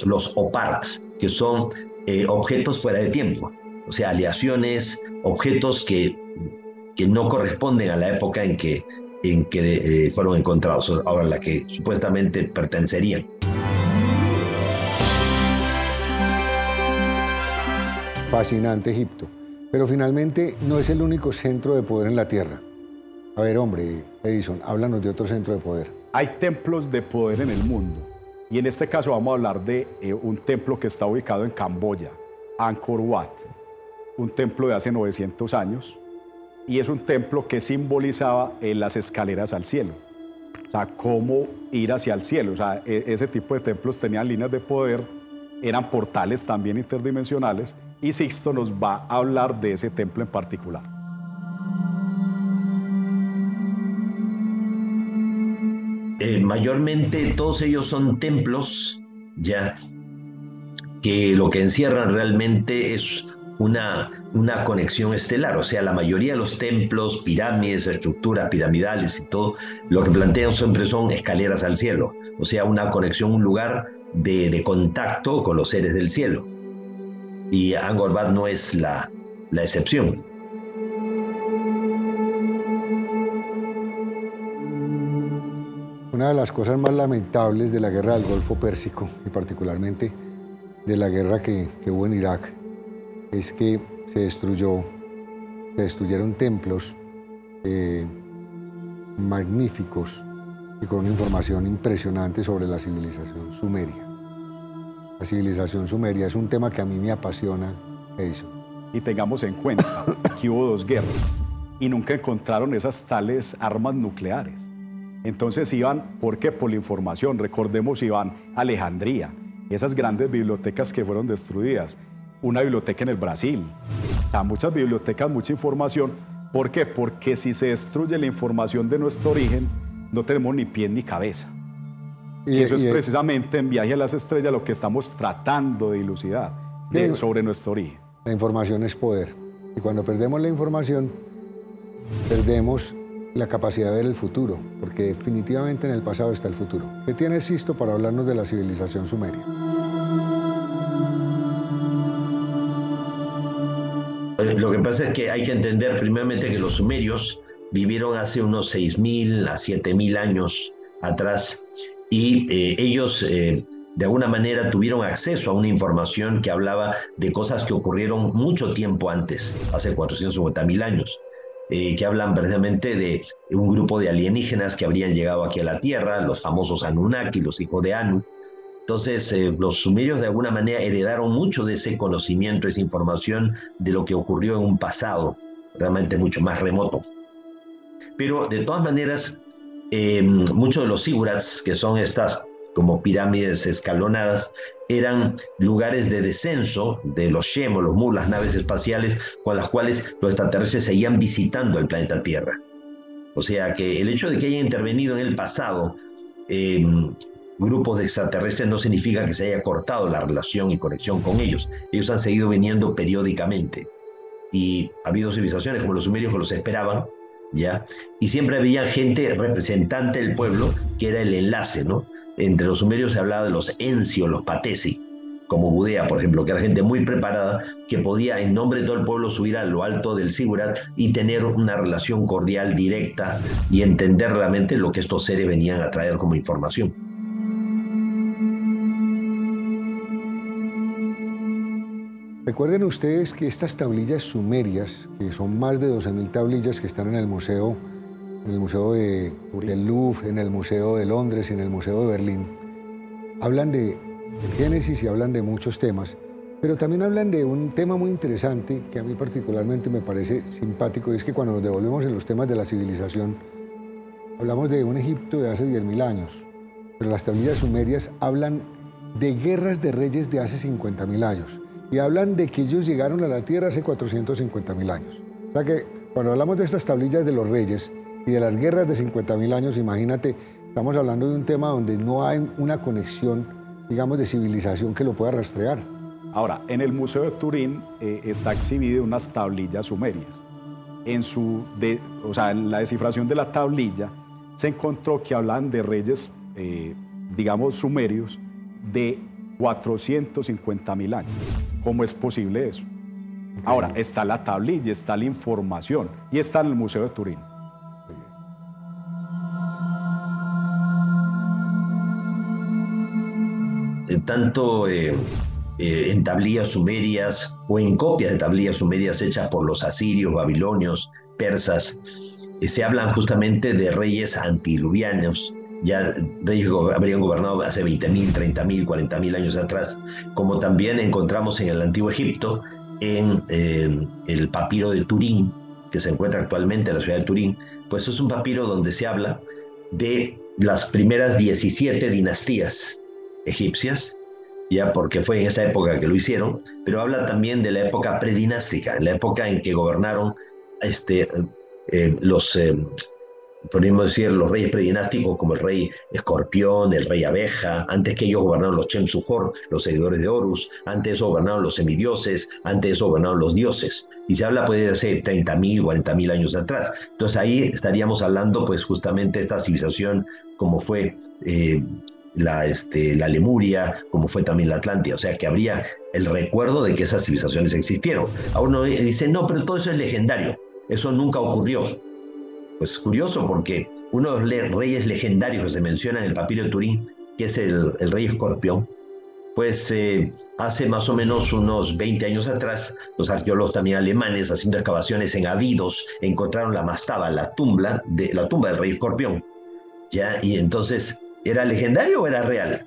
C: los OPARCs, que son objetos fuera de tiempo. O sea, aleaciones, objetos que no corresponden a la época en que fueron encontrados, ahora la que supuestamente pertenecerían.
A: Fascinante Egipto, pero finalmente no es el único centro de poder en la Tierra. A ver, hombre, Edison, háblanos de otro centro de poder.
B: Hay templos de poder en el mundo, y en este caso vamos a hablar de un templo que está ubicado en Camboya, Angkor Wat, un templo de hace 900 años, y es un templo que simbolizaba las escaleras al cielo. O sea, cómo ir hacia el cielo. O sea, ese tipo de templos tenían líneas de poder, eran portales también interdimensionales, y Sixto nos va a hablar de ese templo en particular.
C: mayormente todos ellos son templos, ya, que lo que encierran realmente es una conexión estelar. O sea, la mayoría de los templos, pirámides, estructuras piramidales y todo, lo que plantean siempre son escaleras al cielo. O sea, una conexión, un lugar de contacto con los seres del cielo. Y Angkor Wat no es la excepción.
A: Una de las cosas más lamentables de la guerra del Golfo Pérsico, y particularmente de la guerra que hubo en Irak, es que se destruyeron templos magníficos y con una información impresionante sobre la civilización sumeria. La civilización sumeria es un tema que a mí me apasiona, Edison.
B: Y tengamos en cuenta que hubo 2 guerras y nunca encontraron esas tales armas nucleares. Entonces iban, ¿por qué? Por la información. Recordemos, iban a Alejandría, esas grandes bibliotecas que fueron destruidas, una biblioteca en el Brasil, muchas bibliotecas, mucha información. ¿Por qué? Porque si se destruye la información de nuestro origen, no tenemos ni pie ni cabeza. Y eso es precisamente en Viaje a las Estrellas lo que estamos tratando de dilucidar sobre nuestro origen.
A: La información es poder. Y cuando perdemos la información, perdemos la capacidad de ver el futuro, porque definitivamente en el pasado está el futuro. ¿Qué tiene Sisto para hablarnos de la civilización sumeria?
C: Lo que pasa es que hay que entender primeramente que los sumerios vivieron hace unos 6.000 a 7.000 años atrás y ellos de alguna manera tuvieron acceso a una información que hablaba de cosas que ocurrieron mucho tiempo antes, hace 450.000 años. Que hablan precisamente de un grupo de alienígenas que habrían llegado aquí a la Tierra, los famosos Anunnaki, los hijos de Anu. Entonces, los sumerios de alguna manera heredaron mucho de ese conocimiento, esa información de lo que ocurrió en un pasado realmente mucho más remoto. Pero de todas maneras, muchos de los zigurats, que son estas como pirámides escalonadas, eran lugares de descenso de los Shem, los Mu, las naves espaciales con las cuales los extraterrestres seguían visitando el planeta Tierra. O sea que el hecho de que haya intervenido en el pasado grupos de extraterrestres no significa que se haya cortado la relación y conexión con ellos. Ellos han seguido viniendo periódicamente. Y ha habido civilizaciones como los sumerios que los esperaban, ¿ya? Y siempre había gente representante del pueblo que era el enlace, ¿no? Entre los sumerios se hablaba de los Ensi o los Patesi, como Gudea, por ejemplo, que era gente muy preparada que podía en nombre de todo el pueblo subir a lo alto del Zigurat y tener una relación cordial, directa y entender realmente lo que estos seres venían a traer como información.
A: Recuerden ustedes que estas tablillas sumerias, que son más de 12.000 tablillas que están en el museo del Louvre, en el Museo de Londres y en el Museo de Berlín, hablan de Génesis y hablan de muchos temas, pero también hablan de un tema muy interesante que a mí particularmente me parece simpático, y es que cuando nos devolvemos en los temas de la civilización, hablamos de un Egipto de hace 10.000 años, pero las tablillas sumerias hablan de guerras de reyes de hace 50.000 años, y hablan de que ellos llegaron a la Tierra hace 450.000 años. O sea que cuando hablamos de estas tablillas de los reyes y de las guerras de 50.000 años, imagínate, estamos hablando de un tema donde no hay una conexión, digamos, de civilización que lo pueda rastrear.
B: Ahora, en el Museo de Turín está exhibido unas tablillas sumerias. En la descifración de la tablilla se encontró que hablan de reyes, digamos, sumerios de 450.000 años. ¿Cómo es posible eso? Ahora, está la tablilla, está la información y está en el Museo de Turín.
C: Tanto en tablillas sumerias o en copias de tablillas sumerias hechas por los asirios, babilonios, persas, se hablan justamente de reyes antidiluvianos, ya reyes que habrían gobernado hace 20.000, 30.000, 40.000 años atrás, como también encontramos en el Antiguo Egipto, en el papiro de Turín, que se encuentra actualmente en la ciudad de Turín. Pues es un papiro donde se habla de las primeras 17 dinastías egipcias, ya porque fue en esa época que lo hicieron, pero habla también de la época predinástica, en la época en que gobernaron podríamos decir, los reyes predinásticos como el rey Escorpión, el rey Abeja. Antes que ellos gobernaron los Chemsuhor, los seguidores de Horus. Antes de eso gobernaron los semidioses. Antes de eso gobernaron los dioses. Y se habla pues de hace 30.000, 40.000 años atrás. Entonces ahí estaríamos hablando pues justamente de esta civilización como fue la Lemuria, como fue también la Atlántida. O sea que habría el recuerdo de que esas civilizaciones existieron. Ahora uno dice, no, pero todo eso es legendario. Eso nunca ocurrió. Pues curioso, porque uno de los reyes legendarios que se menciona en el papiro de Turín, que es el rey Escorpión, pues hace más o menos unos 20 años atrás, los arqueólogos también alemanes, haciendo excavaciones en Abidos, encontraron la mastaba, la tumba del rey Escorpión. ¿Ya? Y entonces, ¿era legendario o era real?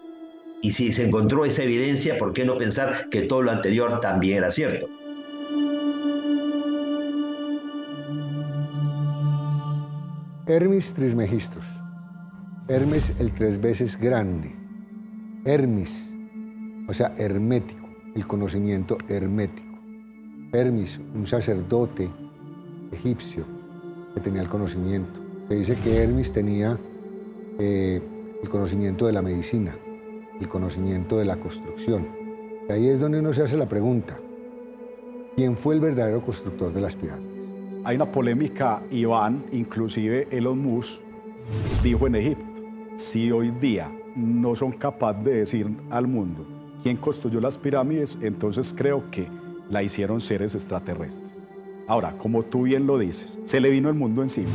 C: Y si se encontró esa evidencia, ¿por qué no pensar que todo lo anterior también era cierto?
A: Hermes Trismegistos, Hermes el 3 veces grande, Hermes, o sea, hermético, el conocimiento hermético. Hermes, un sacerdote egipcio que tenía el conocimiento. Se dice que Hermes tenía el conocimiento de la medicina, el conocimiento de la construcción. Y ahí es donde uno se hace la pregunta, ¿quién fue el verdadero constructor de las pirámides?
B: Hay una polémica, Iván, inclusive Elon Musk dijo en Egipto, si hoy día no son capaces de decir al mundo quién construyó las pirámides, entonces creo que la hicieron seres extraterrestres. Ahora, como tú bien lo dices, se le vino el mundo encima.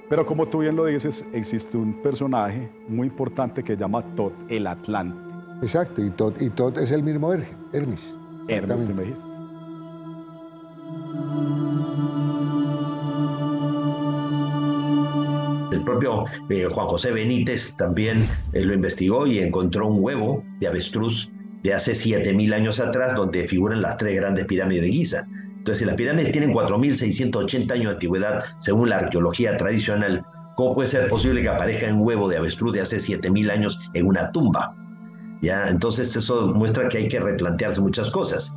B: Pero como tú bien lo dices, existe un personaje muy importante que se llama Tot, el Atlante.
A: Exacto, y Tot es el mismo Hermes.
B: Hermes de Megisto.
C: El propio Juan José Benítez también lo investigó y encontró un huevo de avestruz de hace 7.000 años atrás, donde figuran las 3 grandes pirámides de Giza. Entonces, si las pirámides tienen 4.680 años de antigüedad, según la arqueología tradicional, ¿cómo puede ser posible que aparezca un huevo de avestruz de hace 7.000 años en una tumba? ¿Ya? Entonces, eso muestra que hay que replantearse muchas cosas.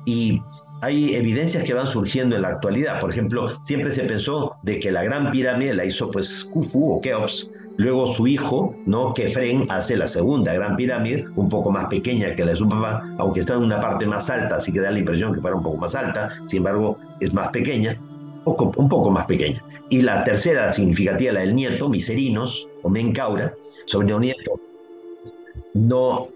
C: Y hay evidencias que van surgiendo en la actualidad. Por ejemplo, siempre se pensó de que la gran pirámide la hizo pues Khufu o Keops. Luego su hijo, ¿no? Kefren, hace la segunda gran pirámide, un poco más pequeña que la de su papá, aunque está en una parte más alta, así que da la impresión que fuera un poco más alta, sin embargo es más pequeña, un poco más pequeña. Y la tercera significativa, la del nieto, Miserinos o Menkaura, sobrino nieto, no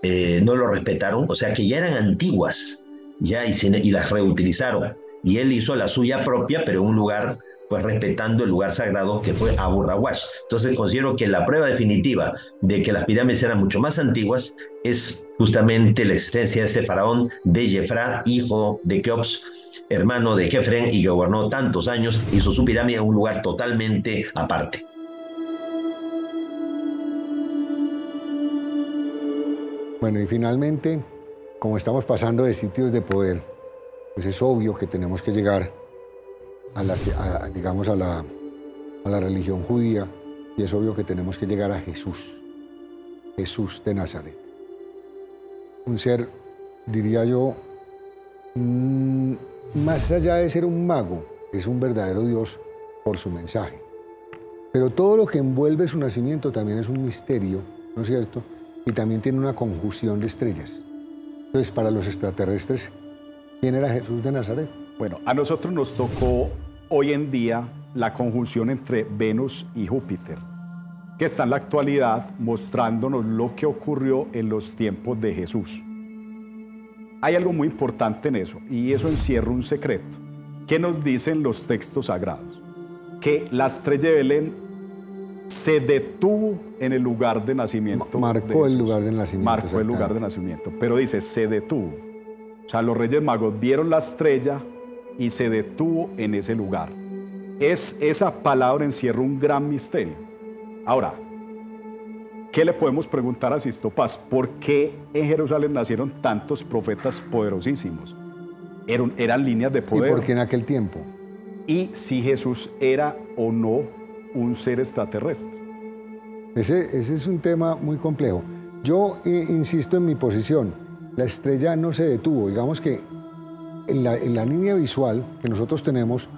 C: lo respetaron, o sea que ya eran antiguas, ya, y las reutilizaron. Y él hizo la suya propia, pero en un lugar, pues respetando el lugar sagrado que fue Abu Rawash. Entonces considero que la prueba definitiva de que las pirámides eran mucho más antiguas es justamente la existencia de este faraón de Jefra, hijo de Keops, hermano de Kefren, y que gobernó tantos años, hizo su pirámide en un lugar totalmente aparte.
A: Bueno, y finalmente, como estamos pasando de sitios de poder, pues es obvio que tenemos que llegar a la religión judía, y es obvio que tenemos que llegar a Jesús de Nazaret. Un ser, diría yo, más allá de ser un mago, es un verdadero Dios por su mensaje. Pero todo lo que envuelve su nacimiento también es un misterio, ¿no es cierto? Y también tiene una conjunción de estrellas. Entonces, para los extraterrestres, ¿quién era Jesús de Nazaret?
B: Bueno, a nosotros nos tocó hoy en día la conjunción entre Venus y Júpiter, que está en la actualidad mostrándonos lo que ocurrió en los tiempos de Jesús. Hay algo muy importante en eso, y eso encierra un secreto. ¿Qué nos dicen los textos sagrados? Que la estrella de Belén se detuvo en el lugar de nacimiento.
A: Marcó el lugar de nacimiento.
B: Marcó el lugar de nacimiento, pero dice, se detuvo. O sea, los Reyes Magos vieron la estrella y se detuvo en ese lugar. Esa palabra encierra un gran misterio. Ahora, ¿qué le podemos preguntar a Sisto Paz? ¿Por qué en Jerusalén nacieron tantos profetas poderosísimos? Eran líneas de poder.
A: ¿Y por qué en aquel tiempo?
B: Y si Jesús era o no un ser extraterrestre.
A: Ese es un tema muy complejo. Yo insisto en mi posición. La estrella no se detuvo. Digamos que en la línea visual que nosotros tenemos,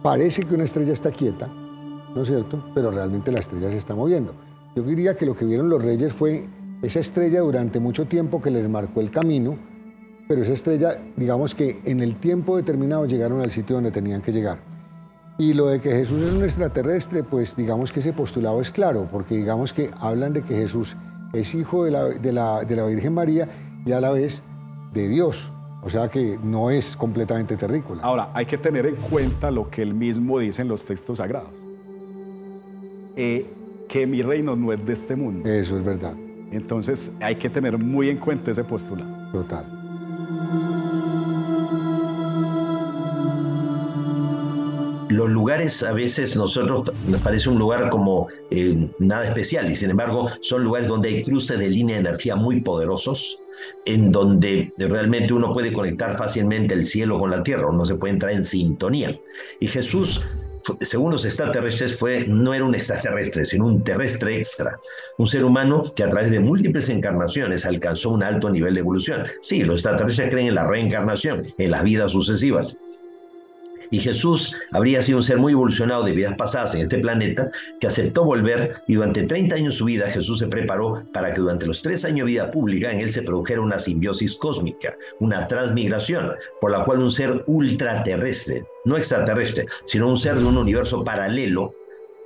A: parece que una estrella está quieta, ¿no es cierto? Pero realmente la estrella se está moviendo. Yo diría que lo que vieron los reyes fue esa estrella durante mucho tiempo que les marcó el camino, pero esa estrella, digamos que en el tiempo determinado llegaron al sitio donde tenían que llegar. Y lo de que Jesús es un extraterrestre, pues digamos que ese postulado es claro, porque digamos que hablan de que Jesús es hijo de la Virgen María y a la vez de Dios. O sea que no es completamente terrícola.
B: Ahora, hay que tener en cuenta lo que él mismo dice en los textos sagrados. Que mi reino no es de este mundo.
A: Eso es verdad.
B: Entonces hay que tener muy en cuenta ese postulado.
A: Total.
C: Los lugares a veces nosotros nos parece un lugar como nada especial y sin embargo son lugares donde hay cruces de línea de energía muy poderosos, en donde realmente uno puede conectar fácilmente el cielo con la tierra, uno se puede entrar en sintonía. Y Jesús, según los extraterrestres, no era un extraterrestre, sino un terrestre extra, un ser humano que a través de múltiples encarnaciones alcanzó un alto nivel de evolución. Sí, los extraterrestres creen en la reencarnación, en las vidas sucesivas. Y Jesús habría sido un ser muy evolucionado de vidas pasadas en este planeta, que aceptó volver, y durante 30 años de su vida Jesús se preparó para que durante los 3 años de vida pública en él se produjera una simbiosis cósmica, una transmigración, por la cual un ser ultraterrestre, no extraterrestre, sino un ser de un universo paralelo,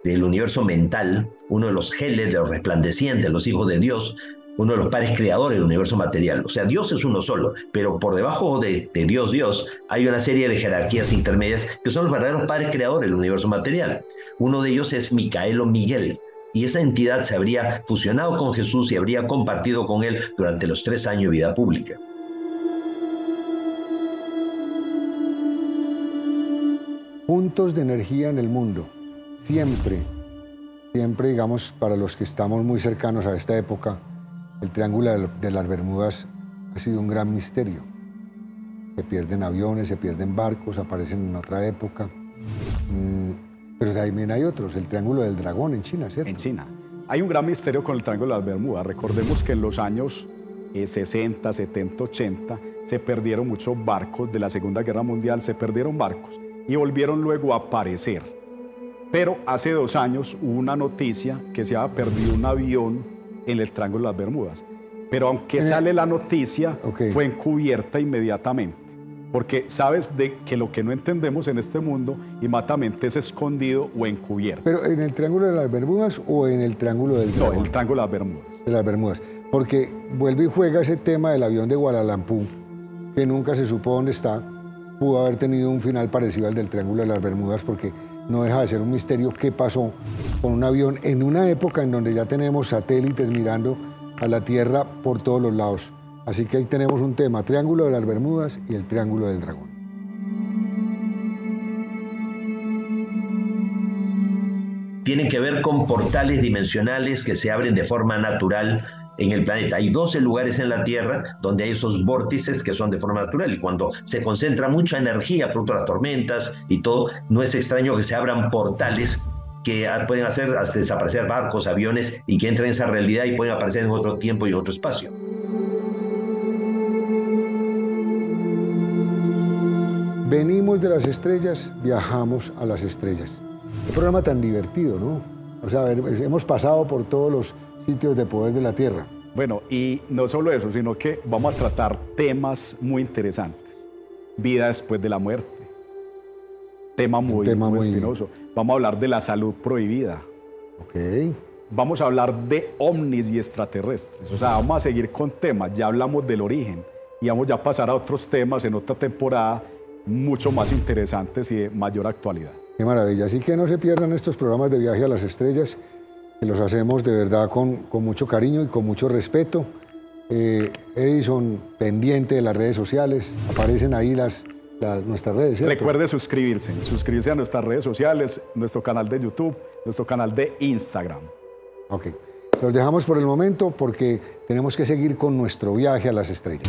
C: del universo mental, uno de los geles, de los resplandecientes, los hijos de Dios, uno de los padres creadores del universo material. O sea, Dios es uno solo, pero por debajo de Dios, hay una serie de jerarquías intermedias que son los verdaderos padres creadores del universo material. Uno de ellos es Micael o Miguel, y esa entidad se habría fusionado con Jesús y habría compartido con él durante los 3 años de vida pública.
A: Puntos de energía en el mundo. Siempre, digamos, para los que estamos muy cercanos a esta época, el Triángulo de las Bermudas ha sido un gran misterio. Se pierden aviones, se pierden barcos, aparecen en otra época. Pero también hay otros, el Triángulo del Dragón en China, ¿cierto?
B: En China. Hay un gran misterio con el Triángulo de las Bermudas. Recordemos que en los años 60, 70, 80 se perdieron muchos barcos de la Segunda Guerra Mundial, se perdieron barcos y volvieron luego a aparecer. Pero hace 2 años hubo una noticia que se había perdido un avión en el Triángulo de las Bermudas. Pero aunque sale la noticia, fue encubierta inmediatamente. Porque sabes que lo que no entendemos en este mundo inmediatamente es escondido o encubierto.
A: ¿Pero en el Triángulo de las Bermudas o en el Triángulo del Dragón?
B: No, en el Triángulo de las Bermudas.
A: De las Bermudas. Porque vuelve y juega ese tema del avión de Kuala Lumpur, que nunca se supo dónde está. Pudo haber tenido un final parecido al del Triángulo de las Bermudas, porque no deja de ser un misterio qué pasó con un avión en una época en donde ya tenemos satélites mirando a la Tierra por todos los lados. Así que ahí tenemos un tema, Triángulo de las Bermudas y el Triángulo del Dragón.
C: Tienen que ver con portales dimensionales que se abren de forma natural en el planeta. Hay 12 lugares en la Tierra donde hay esos vórtices que son de forma natural, y cuando se concentra mucha energía producto de las tormentas y todo, no es extraño que se abran portales que pueden hacer hasta desaparecer barcos, aviones, y que entren en esa realidad y pueden aparecer en otro tiempo y en otro espacio.
A: Venimos de las estrellas, viajamos a las estrellas. Qué programa tan divertido, ¿no? O sea, hemos pasado por todos los sitios de poder de la Tierra.
B: Bueno, y no solo eso, sino que vamos a tratar temas muy interesantes. Vida después de la muerte. Tema muy espinoso. Vamos a hablar de la salud prohibida.
A: Ok.
B: Vamos a hablar de ovnis y extraterrestres. O sea, vamos a seguir con temas. Ya hablamos del origen y vamos ya a pasar a otros temas en otra temporada mucho más interesantes y de mayor actualidad.
A: Qué maravilla. Así que no se pierdan estos programas de viaje a las estrellas, que los hacemos de verdad con mucho cariño y con mucho respeto. Edison, pendiente de las redes sociales, aparecen ahí nuestras redes, ¿cierto?
B: Recuerde suscribirse a nuestras redes sociales, nuestro canal de YouTube, nuestro canal de Instagram.
A: Ok, los dejamos por el momento porque tenemos que seguir con nuestro viaje a las estrellas.